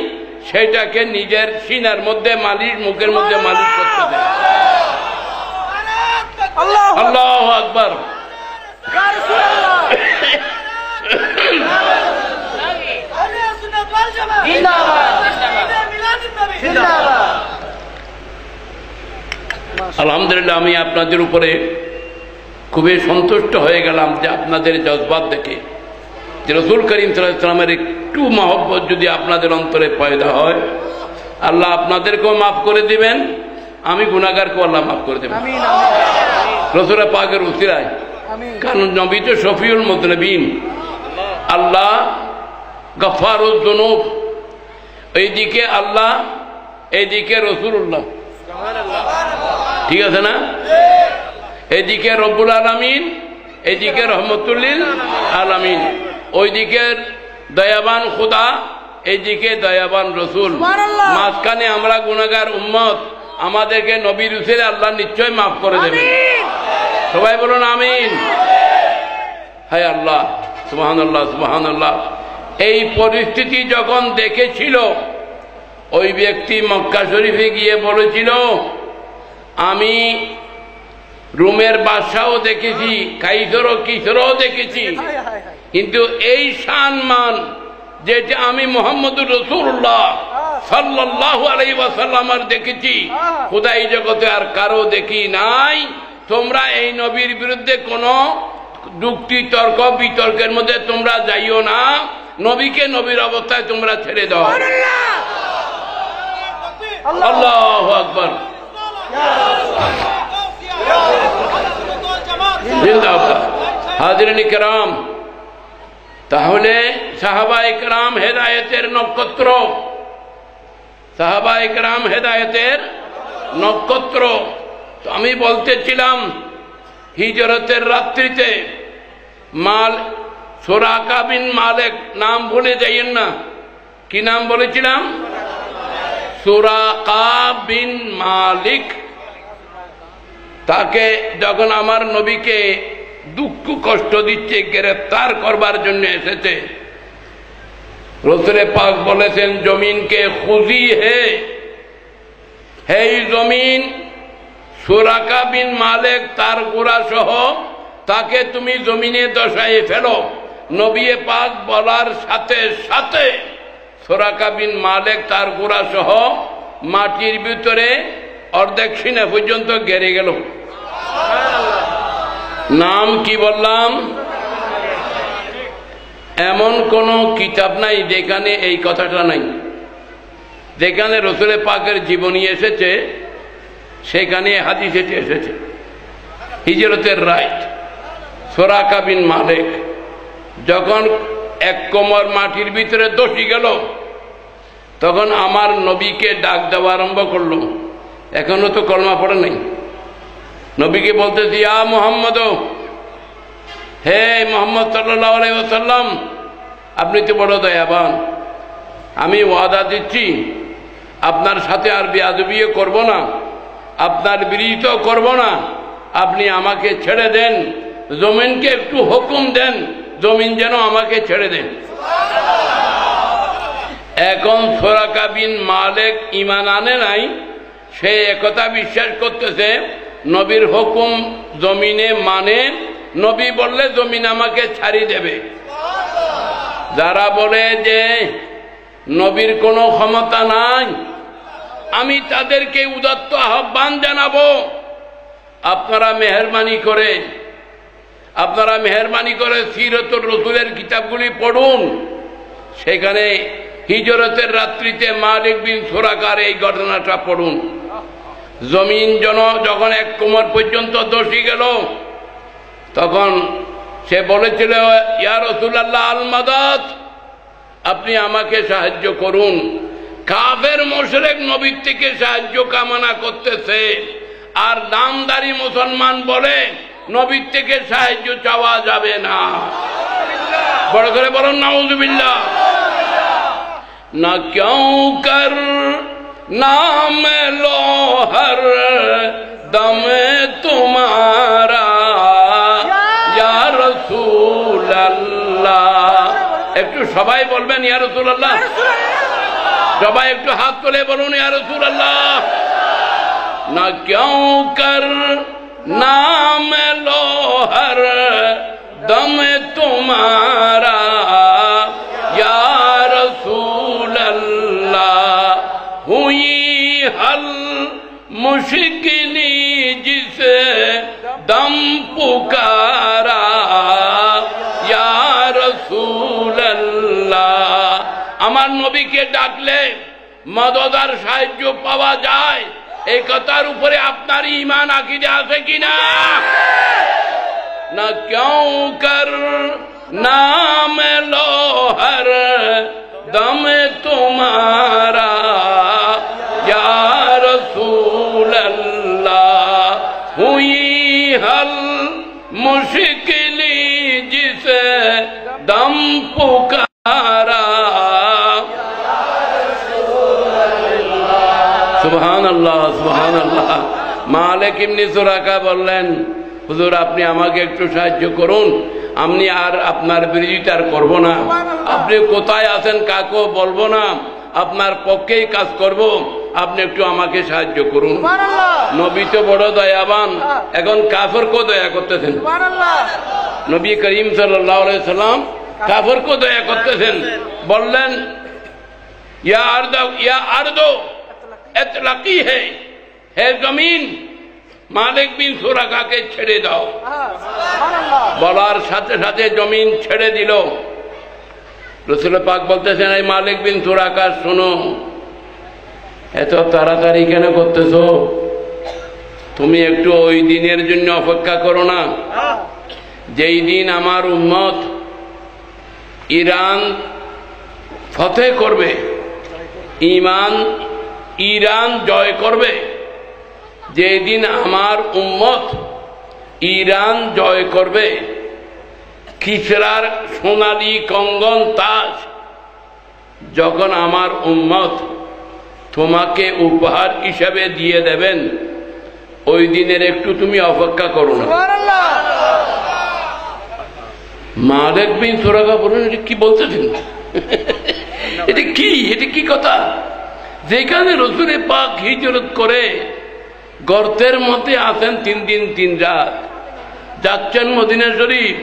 Speaker 2: সেটাকে নিজের সিনার মধ্যে মালিশ, মুখের মধ্যে মালিশ করতেছেন। আল্লাহু আকবার। আলহামদুলিল্লাহ, আমি আপনাদের উপরে খুবই সন্তুষ্ট হয়ে গেলাম যে আপনাদের জজবাত দেখে, যে রাসূল করিম সাল্লাল্লাহু আলাইহি ওয়াসাল্লামের একটু মহব্বত যদি আপনাদের অন্তরে পয়দা হয়, আল্লাহ আপনাদেরকেও মাফ করে দিবেন, আমি গুনাহগারকেও আল্লাহ মাফ করে দেবেন রাসূল পাকের উসিলায়। কারণ নবী তো শফিউল মুযনিবিন, আল্লাহ গফফারুয যুনুব, এইদিকে আল্লাহ, এইদিকে রাসূলুল্লাহ। ঠিক আছে না? এদিকে রব্বুল আলামিন, এদিকে রহমতুল লিল আলামিন, ওইদিকে দয়াবান খুদা, এইদিকে দয়াবান রসুল, মাঝখানে আমরা গুনাহগার উম্মত। আমাদেরকে নবীর উসিলে আল্লাহ নিশ্চয় মাফ করে দেবেন। সবাই বলুন আমিন। হায় আল্লাহ, সুবহানাল্লাহ, সুবহানাল্লাহ। এই পরিস্থিতি যখন দেখেছিল, ওই ব্যক্তি মক্কা শরীফে গিয়ে বলেছিল, আমি রোমের বাদশাও দেখেছি, কাইসরও কিসরও দেখেছি, কিন্তু এই সম্মান যেটা আমি মুহাম্মদুর রাসূলুল্লাহ সাল্লাল্লাহু আলাইহি ওয়াসাল্লামের দেখেছি, খোদাই জগতে আর কারো দেখি নাই। তোমরা এই নবীর বিরুদ্ধে কোনো যুক্তি তর্ক বিতর্কের মধ্যে তোমরা যাইও না, নবীকে নবীর অবস্থায় তোমরা ছেড়ে দাও। আল্লাহু আকবার। জিন্দাবাদ। হাজিরিন কিরাম, তাহলে সাহাবায়ে কেরাম হেদায়েতের নক্ষত্র, সাহাবায়ে কেরাম হেদায়েতের নক্ষত্র। তো আমি বলতেছিলাম, হিজরতের রাত্রিতে মাল সুরাকা বিন মালিক, নাম ভুলে যাইয়েন না। কি নাম বলেছিলাম? সুরাকা বিন মালিক। তাকে যখন আমার নবীকে দুঃখ কষ্ট দিচ্ছে, গ্রেফতার করবার জন্য এসেছে, রসুল পাক বলেছেন জমিনকে খুজি হে জমিন, সুরাকা বিন মালিক তার গোড়া সহ তাকে তুমি জমিনে দশায় ফেলো। নবী পাক বলার সাথে সাথে সুরাকা বিন মালিক তার গোড়া সহ মাটির ভিতরে অর্ধেক সিনা পর্যন্ত গেড়ে গেল। নাম কি বললাম? এমন কোন কিতাব নাই যেখানে এই কথাটা নাই। যেখানে রসুল পাকের জীবনী এসেছে সেখানে হাদিস এসেছে। হিজরতের রাইট সুরাকা বিন মালিক যখন এক কোমর মাটির ভিতরে দশি গেল, তখন আমার নবীকে ডাক দেওয়া আরম্ভ করলো। এখনো তো কলমা পড়ে নাই। নবীকে বলতেছি, ইয়া মুহাম্মদ, হে মুহাম্মদ সাল্লাল্লাহু আলাইহি ওয়াসাল্লাম, আপনি তো বড় দয়াবান, আমি ওয়াদা দিচ্ছি আপনার সাথে আর বেয়াদবিও করব না, আপনার বিরোধিতা করব না। আপনি আমাকে ছেড়ে দেন, জমিনকে একটু হুকুম দেন, জমিন যেন আমাকে ছেড়ে দেন। এখন সুরাকা বিন মালিক ঈমান আনে নাই, সে একথা বিশ্বাস করতেছে নবীর হুকুম জমিনে মানে, নবী বললে জমিন আমাকে ছাড়ি দেবে। যারা বলে যে নবীর কোনো ক্ষমতা নাই, আমি তাদেরকে উদাত্ত আহ্বান জানাবো, আপনারা মেহেরবানি করে সিরাতুর রাসূলের কিতাবগুলি পড়ুন। সেখানে হিজরতের রাত্রিতে মালিক বিন সুরাকার এই ঘটনাটা পড়ুন। জমিন যখন এক কোমর পর্যন্ত দশি গেল, তখন সে বলেছিল, ইয়া রাসূলুল্লাহ আল মাদাদ, আপনি আমাকে সাহায্য করুন। কাফের মুশরিক নবীর থেকে সাহায্য কামনা করতেছে, আর নামদারি মুসলমান বলে নবীর থেকে সাহায্য চাওয়া যাবে না। বড় করে বলুন নাউযুবিল্লাহ। না কেউ কর নাম লো হর দমে তোমারা ইয়া রাসূলুল্লাহ। একটু সবাই বলবেন ইয়া রাসূলুল্লাহ, সবাই একটু হাত তুলে বলুন ইয়া রাসূলুল্লাহ। না কেউ কর নাম লো হর দমে তোমারা ইয়া রাসূলুল্লাহ। হুই হল মুশকিলি জিসে দম পুকারা ইয়া রাসূলুল্লাহ। আমার নবীকে ডাকলে মদদ আর সাহায্য পাওয়া যায়, এই কথার উপরে আপনার ঈমান আকীদা আছে কিনা? না কেউ কর নাম লো হর দম তোমারা ইয়া রাসূলুল্লাহ। হুই হল মুশকিলি জিসে দম পুকারা। সুবহানাল্লাহ, সুবহানাল্লাহ। মালিক ইবনে সুরাকা বললেন, হুজুর আপনি আমাকে একটু সাহায্য করুন, আমি আর আপনার বিরোধিতা করব না। আপনি কোথায় আছেন কাকেও বলবো না, আপনার পক্ষেই কাজ করব, আপনি একটু আমাকে সাহায্য করুন। নবী তো বড় দয়াবান, এখন কাফেরকেও দয়া করতেছেন। নবী করিম সাল্লাল্লাহু আলাইহি সাল্লাম কাফেরকেও দয়া করতেছেন। বললেন, ইয়া আরদু ইতলাকি হে জমিন, মালিক বিন সুরাকাকে ছেড়ে দাও। বলার সাথে সাথে জমিন ছেড়ে দিল। রাসূল পাক বলতেছেন, এই মালিক বিন সুরাকা শোনো, এত তাড়াতাড়ি কেন করতেছো? তুমি একটু ওই দিনের জন্য অপেক্ষা করো না, যেই দিন আমার উম্মত ইরান ফতেহ করবে, ইরান জয় করবে, যেদিন আমার উম্মত ইরান জয় করবে, কিসরার সোনালী কঙ্গন তাজ যখন আমার উম্মত তোমাকে উপহার হিসাবে দিয়ে দেবেন, ওই দিনের একটু তুমি অপেক্ষা করো না। মালিক বিন সুরাকা বলেন, কি বলতেছেন? এটা কি কথা? যেখানে রসুলে পাক হিজরত করে গর্তের মধ্যে আছেন 3 দিন 3 রাত, যাচ্ছেন মদিনা শরীফ,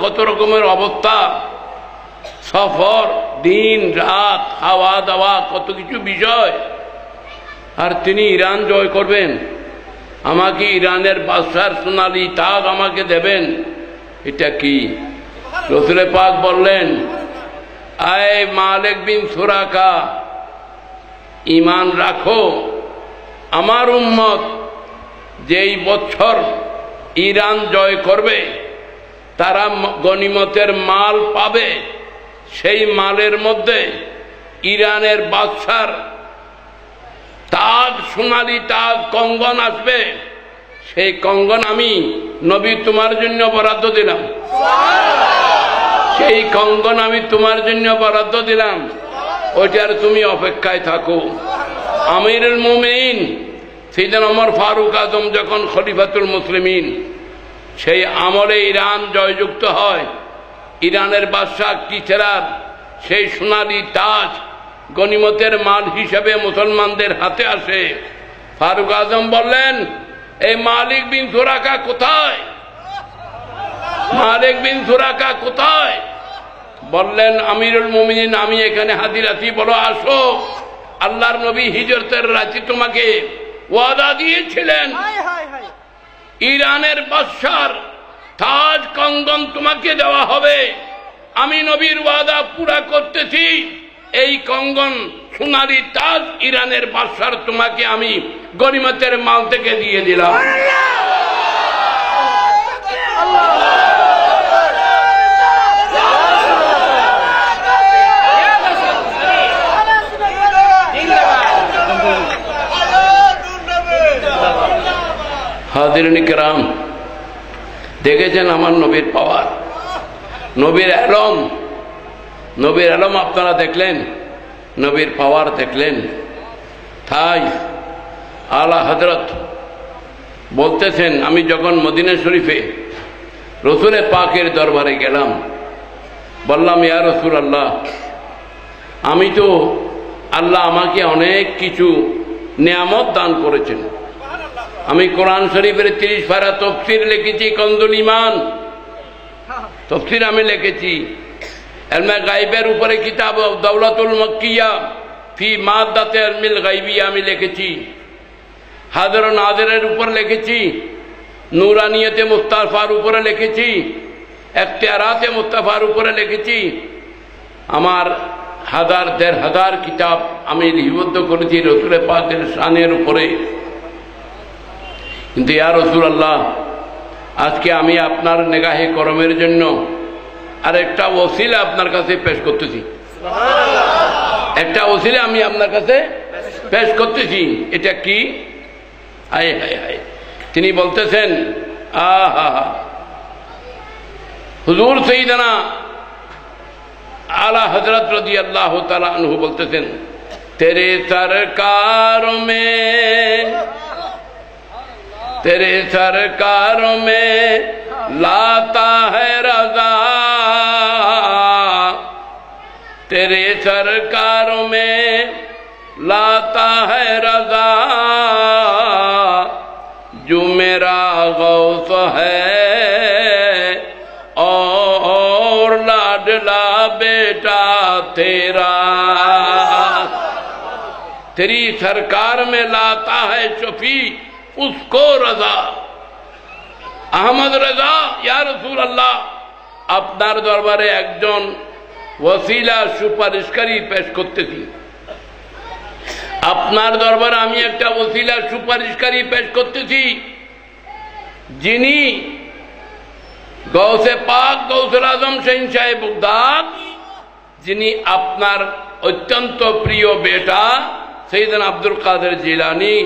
Speaker 2: কত রকমের অবস্থা, সফর, দিন রাত, খাওয়া দাওয়া, কত কিছু বিষয়। আর তিনি ইরান জয় করবেন, আমাকে ইরানের বাদশার সোনালী তাজ আমাকে দেবেন। এটা কি? রসুলে পাক বললেন, আয় মালিক বিন সুরাকা, ঈমান রাখো, আমার উম্মত যেই বছর ইরান জয় করবে তারা গনিমতের মাল পাবে, সেই মালের মধ্যে ইরানের বাদশার তাজ, সোনালী তাজ কঙ্গন আসবে। সেই কঙ্গন আমি নবী তোমার জন্য বরাদ্দ দিলাম, সেই কঙ্গন আমি তোমার জন্য বরাদ্দ দিলাম, ওইটার তুমি অপেক্ষায় থাকো। আমিরুল মুমিনিন সাইয়েদনা ওমর ফারুক আজম যখন খলিফাতুল মুসলিমিন, সেই আমলে ইরান জয়যুক্ত হয়, ইরানের বাদশাহ কিসরার সেই সোনালী তাজ গনিমতের মাল হিসেবে মুসলমানদের হাতে আসে। ফারুক আজম বললেন, এই মালিক বিন সুরাকা কোথায়? মালিক বিন সুরাকা কোথায়? বললেন, আমিরুল মুমিনিন আমি এখানে হাজির আছি, বলো আসো। আল্লাহর নবী হিজরতের রাতে তোমাকে ওয়াদা দিয়েছিলেন, ইরানের বাদশার তাজ কঙ্গন তোমাকে দেওয়া হবে। আমি নবীর ওয়াদা পুরা করতেছি, এই কঙ্গন সোনালী তাজ ইরানের বাদশার তোমাকে আমি গনিমতের মাল থেকে দিয়ে দিলাম। হাজিরিন কিরাম, দেখেছেন আমার নবীর পাওয়ার, নবীর আলম, নবীর আলম আপনারা দেখলেন, নবীর পাওয়ার দেখলেন। তাই আলা হযরত বলতেছেন, আমি যখন মদিনা শরীফে রসুলের পাকের দরবারে গেলাম, বললাম, ইয়া রাসূলুল্লাহ, আমি তো আল্লাহ আমাকে অনেক কিছু নিয়ামত দান করেছেন। আমি কোরআন শরীফের 30 পারা তফসির লিখেছি, কনজুল ঈমান তফসির আমি লিখেছি। ইলমে গায়বের উপরে কিতাব দাওলাতুল মাক্কিয়া ফি মাদ্দাতে ইলমিল গায়বিয়া আমি লিখেছি। হাজর নাজিরের উপর লিখেছি, নূরানিয়তে মুস্তাফার উপরে লিখেছি, ইখতিয়ারাতে মুস্তাফার উপরে লিখেছি। আমার 1000-1500 কিতাব আমি লিপিবদ্ধ করেছি রাসূলের পাকের শানের উপরে। কিন্তু ইয়া রাসূলুল্লাহ, আজকে আমি আপনার নেগাহে করমের জন্য আরেকটা ওসিলা আপনার কাছে পেশ করতেছি। একটা ওসিলা আমি আপনার কাছে পেশ করতেছি। এটা কি? হায় হায় হায়, তিনি বলতেছেন, আহা, হুজুর সাইয়েদনা আলা হযরত রাদিয়াল্লাহু তাআলা আনহু বলতেছেন, তেরে সরকার মে, तेरे सरकार में लाता है रजा, तेरे सरकार में लाता है रजा, जो मेरा गौस है और लाडला बेटा तेरा। तेरी सरकार में लाता है शफी उसको रजा, আহমদ রাজা, ইয়া রাসূলুল্লাহ, আপনার দরবারে একজন ওসিলা সুপারিশকারী পেশ করতেছি। আপনার দরবারে আমি একটা ওসিলা সুপারিশকারী পেশ করতেছি, যিনি গৌসে পাক গৌসুল আজম শাহ বাগদাদ, যিনি আপনার অত্যন্ত প্রিয় বেটা সৈয়দনা আব্দুল কাদের জিলানী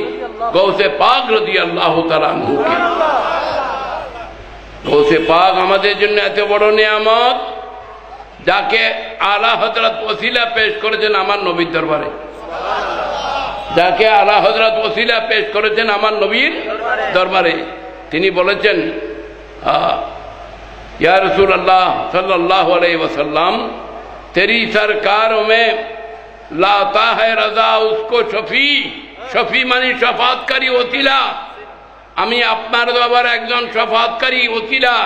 Speaker 2: গৌসে পাক রাদিয়াল্লাহু তাআলা আনহু। গৌসে পাক আমাদের জন্য এত বড় নিয়ামত, যাকে আলা হযরত ওসিলা পেশ করেছেন আমার নবীর দরবারে, যাকে আলা হযরত ওসিলা পেশ করেছেন আমার নবীর দরবারে। তিনি বলেছেন, ইয়া রাসূলুল্লাহ সাল্লাল্লাহু আলাইহি ওয়াসাল্লাম, तेरी सरकारों में लाता है रजा उसको शफी, शफी मानी शफातकारी वसीला। আমি আপনার দরবারে একজন শফাতকারী ওসিলা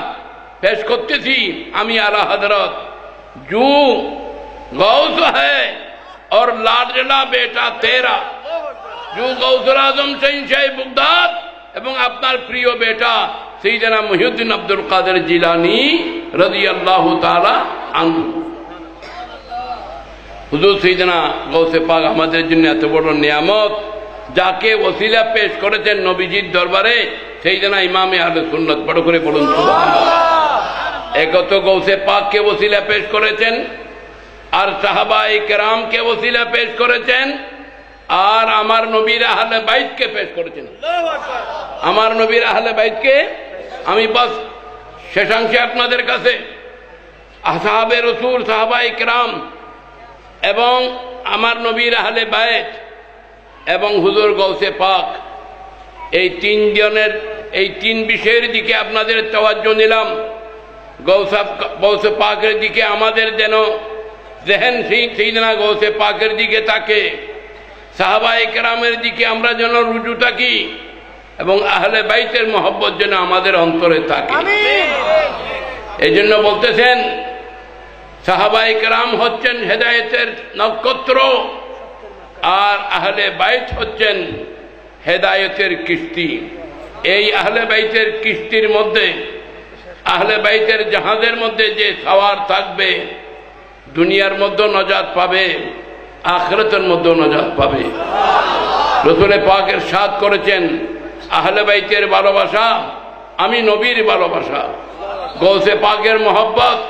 Speaker 2: পেশ করতেছি, আমি আলা হযরত जो गौस है और लाडला बेटा तेरा, जो गौसुल आजम शहंशाह बगदाद এবং আপনার প্রিয় বেটা সৈয়দনা মুহিউদ্দিন আব্দুল কাদের জিলানী রাদিয়াল্লাহু তাআলা আনহু। হুজুর সৈয়দনা গৌসে পাক আমাদের জন্য এত বড় নিয়ামত, যাকে ওসিলা পেশ করেছেন নবীজির দরবারে সৈয়দনা ইমামে আহলে সুন্নাত। বড় করে বলুন সুবহানাল্লাহ। একত গৌসে পাককে ওসিলা পেশ করেছেন, আর সাহাবায়ে কেরামকে ওসিলা পেশ করেছেন, আর আমার নবীর আহলে বাইতকে পেশ করেছেন। আমার নবীর আহলে বাইতকে আমি বাস শেষাংশে আপনাদের কাছে আসহাবে রাসূল, সাহাবায়ে কেরাম এবং আমার নবীর আহলে বাইত এবং হুজুর গৌসে পাক, এই তিনজনের এই তিন বিষয়ের দিকে আপনাদের তাওয়াজ্জুহ নিলাম। গৌসে পাকের দিকে আমাদের যেন যেহেন সৈয়দনা গৌসে পাকের দিকে তাকে, সাহাবায়ে কেরামের দিকে আমরা যেন রুজু থাকি, এবং আহলে বাইতের মহব্বত যেন আমাদের অন্তরে থাকে। এই জন্য বলতেছেন সাহাবায়ে কেরাম হচ্ছেন হেদায়েতের নক্ষত্র, আর আহলে বাইত হচ্ছেন হেদায়েতের কিস্তি। এই আহলে বাইতের কিস্তির মধ্যে, আহলে বাইতের জাহাজের মধ্যে যে সাওয়ার থাকবে, দুনিয়ার মধ্যে নজাত পাবে, আখিরাতের মধ্যে নজাত পাবে। রাসূল পাক ইরশাদ করেছেন, আহলে বাইতের ভালোবাসা আমি নবীর ভালোবাসা, গৌসে পাকের মহব্বত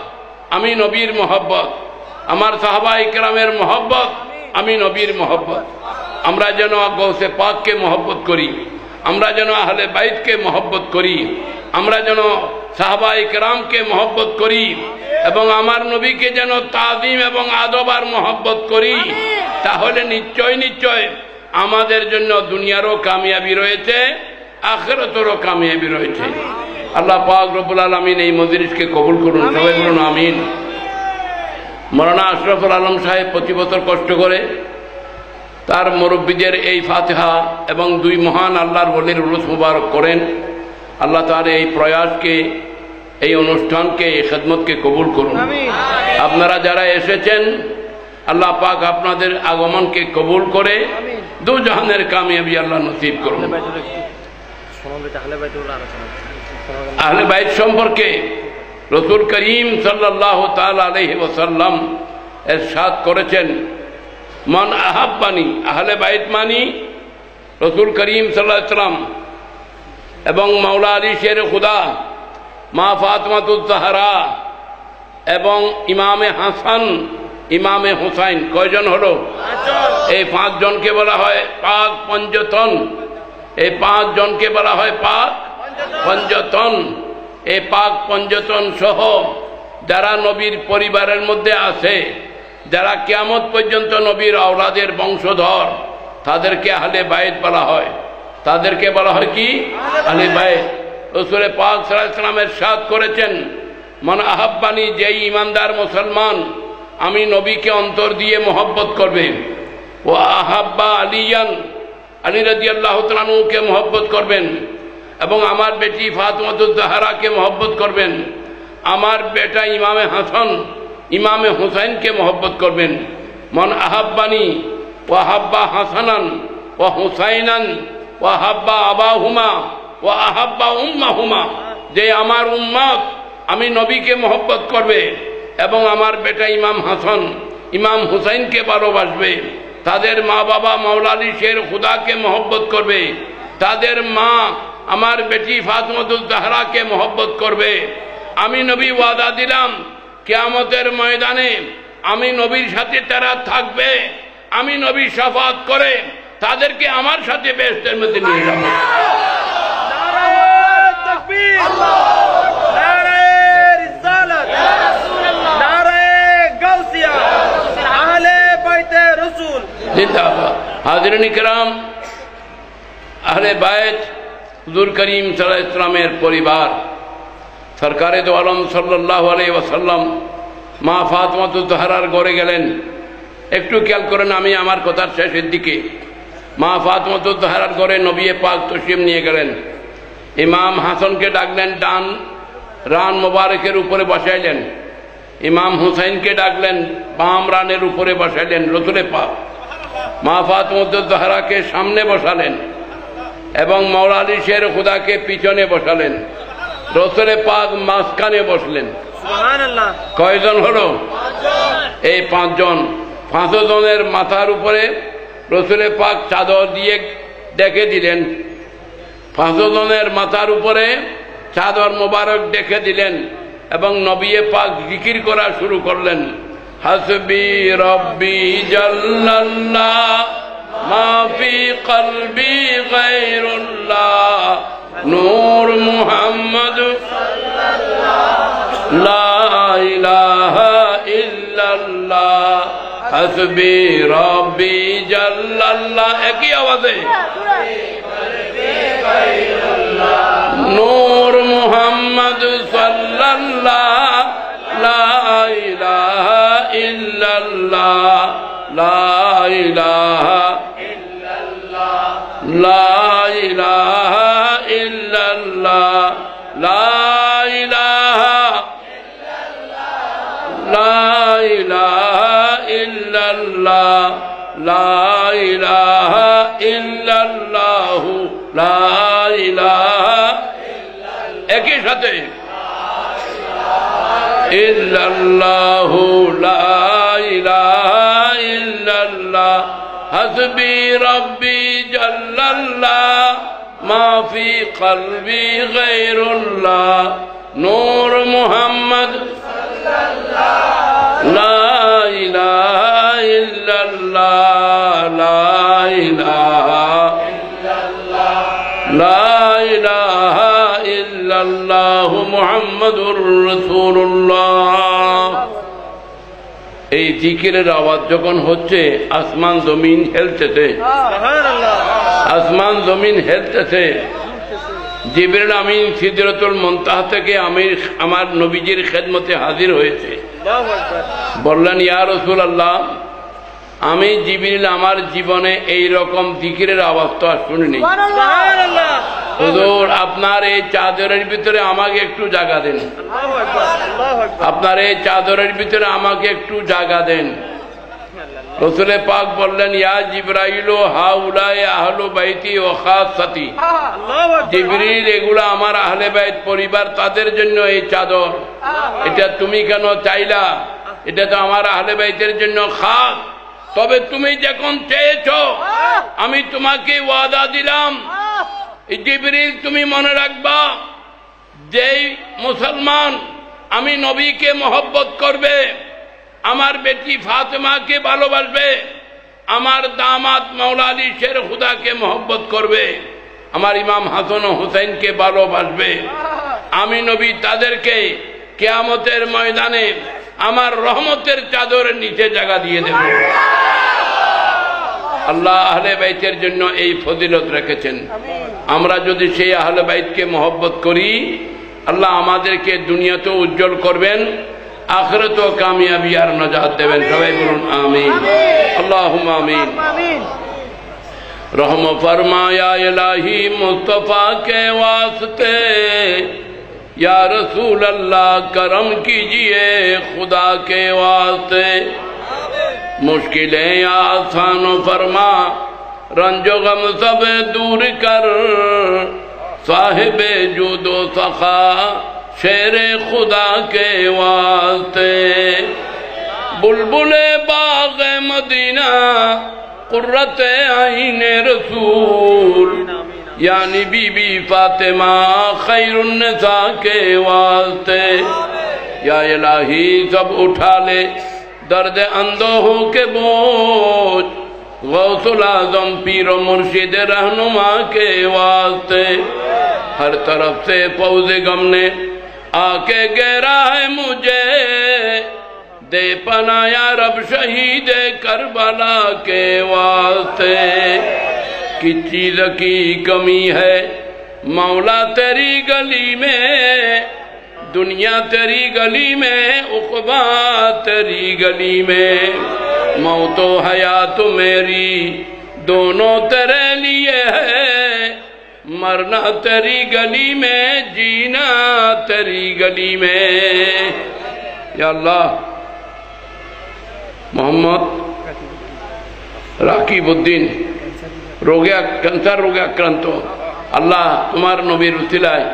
Speaker 2: আমি নবীর মহব্বত, আমার সাহাবায়ে কেরামের মহব্বত আমি নবীর মহব্বত। আমরা যেন গৌসে পাককে মহব্বত করি, আমরা যেন আহলে বাইতকে মহব্বত করি, আমরা যেন সাহাবায়ে কেরামকে মহব্বত করি, এবং আমার নবীকে যেন তাজিম এবং আদব আর মহব্বত করি। তাহলে নিশ্চয় নিশ্চয় আমাদের জন্য দুনিয়ারও কামিয়াবি রয়েছে, আখিরাতেরও কামিয়াবি রয়েছে। আল্লাহ পাক রব্বুল আলামিন এই মজলিসকে কবুল করুন, সবাই বলুন আমিন। মাওলানা আশরাফুল আলম সাহেব প্রতি বছর কষ্ট করে তার মুরব্বীদের এই ফাতিহা এবং দুই মহান আল্লাহর ওলির উরুস মুবারক করেন। আল্লাহ তার এই প্রয়াসকে, এই অনুষ্ঠানকে, এই খেদমতকে কবুল করুন। আপনারা যারা এসেছেন, আল্লাহ পাক আপনাদের আগমনকে কবুল করে দু জাহানের কামিয়াবি আল্লাহ নসিব করুন। আহলে বাইত সম্পর্কে রাসূল করিম সাল্লাল্লাহু তাআলা আলাইহি ওয়াসাল্লাম ইরশাদ করেছেন, মান আহাব্বানি, আহলে বাইত মানি রাসূল করিম সাল্লাল্লাহু আলাইহি ওয়াসাল্লাম এবং মাওলা আলী শের খুদা, মা ফাতিমাতুজ জাহরা এবং ইমামে হাসান, ইমামে হুসাইন। কয়জন হলো? এই পাঁচজনকে বলা হয় পাক পঞ্জতন। এই পাঁচজনকে বলা হয় পাক পঞ্জতন। এই পাক পঞ্জতন সহ যারা নবীর পরিবারের মধ্যে আছে, যারা কিয়ামত পর্যন্ত নবীর আওলাদের বংশধর, তাদেরকে আহলে বাইত বলা হয়। তাদেরকে বলা হয় কি? আহলে বাইত। রাসূল পাক সাল্লাল্লাহু আলাইহি ওয়াসাল্লাম ইরশাদ করেছেন, মান আহাব্বানি, যেই ইমানদার মুসলমান আমি নবীকে অন্তর দিয়ে মহব্বত করবে, ও আহাব্বা আলিয়ান, আলী রাদিয়াল্লাহু তাআলা আনহুকে মহব্বত করবেন, এবং আমার বেটি ফাতিমাতুজ জাহরাকে মহব্বত করবেন, আমার বেটা ইমামে হাসান, ইমামে হুসাইনকে মহব্বত করবেন। মান আহাব্বানি ওয়া হাব্বা হাসানান ওয়া হুসাইনান ওয়া হাব্বা আবাহুমা ওয়া আহাব্বা উম্মাহুমা, যে আমার উম্মত আমি নবীকে মহব্বত করবে এবং আমার বেটা ইমাম হাসান, ইমাম হুসাইনকে ভালোবাসবে, তাদের মা বাবা মাওলা আলী শের খুদাকে মহব্বত করবে, তাদের মা আমার বেটি ফাতিমাতুজ জাহরাকে মহব্বত করবে। আমি নবী ওয়াদা দিলাম, কিয়ামতের ময়দানে আমি নবীর সাথে তারা থাকবে, আমি নবী শাফাত করে তাদেরকে আমার সাথে বেহেশতের মধ্যে নিয়ে যাব।
Speaker 4: নারায়ে তাকবীর, নারায়ে রিসালাত, নারায়ে গাউসিয়া, আহলে বাইতে রাসূল
Speaker 2: জিন্দাবাদ। হাজিরিন কিরাম, আহলে বাইত হুজুর করিম সাল্লাল্লাহু আলাইহি ওয়াসাল্লামের পরিবার, সরকারে দো আলম সাল্লাল্লাহু আলাইহি ওয়াসাল্লাম মা ফাতেমাতুজ জাহরার ঘরে গেলেন। একটু খেয়াল করেন, আমি আমার কথার শেষের দিকে। মা ফাতেমাতুজ জাহরার ঘরে নবী পাক তশরিফ নিয়ে গেলেন। ইমাম হাসানকে ডাকলেন, ডান রান মোবারকের উপরে বসাইলেন। ইমাম হুসাইনকে ডাকলেন, বাম রানের উপরে বসাইলেন রসুলে পাক। মা ফাতেমাতুজ জাহরাকে সামনে বসালেন এবং মাওলা আলী শের খুদাকে পিছনে বসালেন। রসুলে পাক মাঝখানে বসলেন।
Speaker 4: সুবহানাল্লাহ।
Speaker 2: কয়জন হলো? এই 5 জন। 5 জনের মাথার উপরে রসুলে পাক চাদর দিয়ে ডেকে দিলেন। 5 জনের মাথার উপরে চাদর মোবারক ডেকে দিলেন এবং নবী পাক জিকির করা শুরু করলেন। হাসবি রব্বি জাল্লাল্লাহ মা ফি কলবি গায়রুল্লাহ নূর মুহাম্মদ লা ইলাহা ইল্লাল্লাহ হাসবি রব্বি জাল্লাল্লাহ। একই আওয়াজে নূর মুহাম্মদ সাল্লাল্লাহ লা ইলাহা ইল্লাল্লাহ লা ইলাহা ইল্লাল্লাহ লা ইলাহা ইল্লাল্লাহ লা ইলাহা লা ইলাহা ইল্লাল্লাহ লা ইলাহা ইল্লাল্লাহ লা ইলাহা একই সাথে ইল্লাল্লাহু লা ইলাহা ইল্লাল্লাহ হাসবি রব্বি জাল্লাল্লাহ মা ফি কলবি গায়রুল্লাহ নূর মুহাম্মদ লা ইলাহা ইল্লাল্লাহ লা ইলাহা লা ইলাহা ইল্লাল্লাহু মুহাম্মাদুর রাসূলুল্লাহ। এই জিকিরের আওয়াজ যখন হচ্ছে আসমান জমিন হেলতেছে, আসমান জমিন হেলতেছে। জিবরিল আমিন সিদরাতুল মুনতাহা থেকে আমার নবীজির খেদমতে হাজির হয়েছে। বললেন, ইয়া রাসূলুল্লাহ, আমি জিবরিল আমার জীবনে এই রকম জিকিরের আওয়াজ তো আর শুনিনি। হুজুর, আপনার এই চাদরের ভিতরে আমাকে একটু জায়গা দেন, আপনার এই চাদরের ভিতরে আমাকে একটু জায়গা দেন। রসুলে পাক বললেন, ইয়া জিবরাইল হাউলাই আহলু বাইতি ওয়া খাসাতি। জিবরিল, এগুলো আমার আহলে বাইত পরিবার, তাদের জন্য এই চাদর। এটা তুমি কেন চাইলা? এটা তো আমার আহলে বাইতের জন্য খাস। তবে তুমি যখন চেয়েছো, আমি তোমাকে ওয়াদা দিলাম, জিবরিল তুমি মনে রাখবা, যেই মুসলমান আমি নবীকে মহব্বত করবে, আমার বেটি ফাতেমাকে ভালোবাসবে, আমার দামাত মাওলা আলী শের খুদাকে মহব্বত করবে, আমার ইমাম হাসান ও হুসাইনকে ভালোবাসবে, আমি নবী তাদেরকে কিয়ামতের ময়দানে আমার রহমতের চাদরের নিচে জায়গা দিয়ে দেব। আল্লাহ আহলে বাইতের জন্য এই ফজিলত রেখেছেন। আমরা যদি সেই আহলে বাইতকে মহব্বত করি, আল্লাহ আমাদেরকে দুনিয়াতেও উজ্জ্বল করবেন, আখিরাতেও কামিয়াবি আর নাজাত দেবেন। সবাই বলুন আমিন। আল্লাহুম্মা আমিন। रहम फरमाया इलाही मुस्तफ़ा के वास्ते, या रसूल अल्लाह करम कीजिए खुदा के वास्ते। मुश्किलें आसान फरमा, रंजो गम सब दूर कर, साहिबे जूदो सखा शेरे खुदा के वास्ते। बुलबुले बाग़ मदीना कुर्रत आईने रसूल, यानी बीबी फातिमा खैरुन्निसा के वास्ते। या इलाही सब उठा ले दर्द अंधों के बोझ, गौसुल आज़म पीर मुर्शिद रहनुमा के वास्ते। हर तरफ से फौज गम ने आके घेरा है मुझे, दे पनाया रब शहीद करबला के वास्ते। किस चीज की कमी है मौला तेरी गली में, दुनिया तेरी गली में, उक़बा तेरी गली में, मौत व हयात मेरी दोनों तेरे लिए है, मरना तेरी गली में, जीना तेरी गली में। या अल्लाह, मोहम्मद রাকিবউদ্দিন ক্যান্সার রোগে আক্রান্ত, আল্লাহ তোমার নবীর উসিলায়,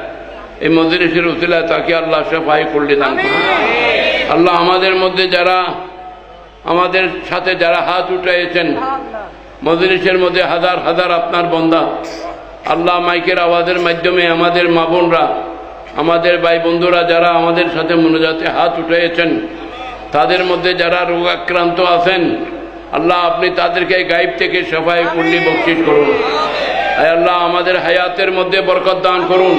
Speaker 2: এই মজলিসের উসিলায় তাকে আল্লাহ শাফাই করলে দান করুন। আল্লাহ আমাদের মধ্যে যারা, আমাদের সাথে যারা হাত উঠাইছেন, মজলিসের মধ্যে হাজার হাজার আপনার বান্দা, আল্লাহ মাইকের আওয়াজের মাধ্যমে আমাদের মা বোনরা, আমাদের ভাই বন্ধুরা যারা আমাদের সাথে মুনাজাতে হাত উঠাইছেন, তাদের মধ্যে যারা রোগাক্রান্ত আছেন, আল্লাহ আপনি তাদেরকে গায়েব থেকে শাফাই কুল্লি বকশিশ করুন। আয় আল্লাহ আমাদের হায়াতের মধ্যে বরকত দান করুন।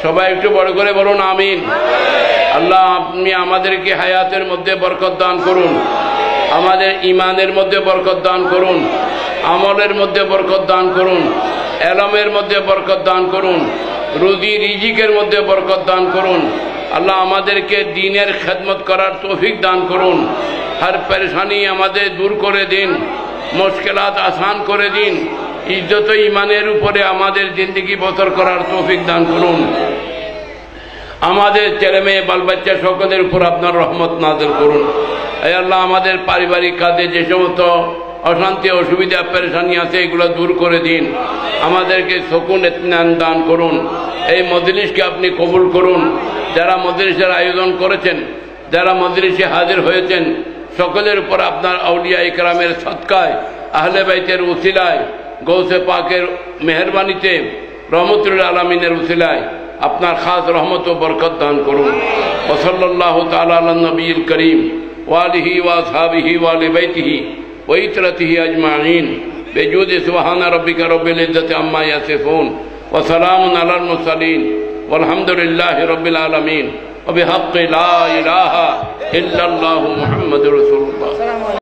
Speaker 2: সবাই একটু বড় করে বলুন আমিন। আল্লাহ আপনি আমাদেরকে হায়াতের মধ্যে বরকত দান করুন, আমাদের ঈমানের মধ্যে বরকত দান করুন, আমলের মধ্যে বরকত দান করুন, এলমের মধ্যে বরকত দান করুন, রুজি রিজিকের মধ্যে বরকত দান করুন। আল্লাহ আমাদেরকে দ্বীনের খেদমত করার তৌফিক দান করুন। हर परेशानी আমাদের দূর করে দিন, মুশকিলাত আসান করে দিন। ইজ্জত ও ঈমানের উপরে আমাদের জিন্দেগি বসর করার তৌফিক দান করুন। আমাদের ছেলে মেয়ে বাল বাচ্চা সকলের উপর আপনার রহমত নাযিল করুন। হে আল্লাহ আমাদের পারিবারিক কাজে যে সমস্ত অশান্তি অসুবিধা পেরেশানি আছে এগুলো দূর করে দিন। আমাদেরকে সুকুন ইতমিনান দান করুন। এই মজলিসকে আপনি কবুল করুন। যারা মজলিসের আয়োজন করেছেন, যারা মজলিসে হাজির হয়েছেন, সকলের উপর আপনার আউলিয়া ইকরামের সদকায়, আহলে বাইতের উসিলায়, গৌসে পাকের মেহরবানিতে, রহমতুল আলামিনের উসিলায় আপনার খাস রহমত ও বরকত দান করুন। ওয়া সাল্লাল্লাহু তাআলা আলা নবিয়িল করিম ওয়া আলিহি ওয়া আসহাবিহি ওয়া আলি বাইতিহি ওয়া ইতরাতিহি আজমাইন বিজুদি সুবহান রাব্বিকা রব্বিল ইজ্জাতি আম্মা ইয়াসিফুন ওয়া সালামুন আলাল মুরসালিন ওয়ালহামদুলিল্লাহি রাব্বিল আলামিন। وبحق لا إله إلا الله محمد رسول الله।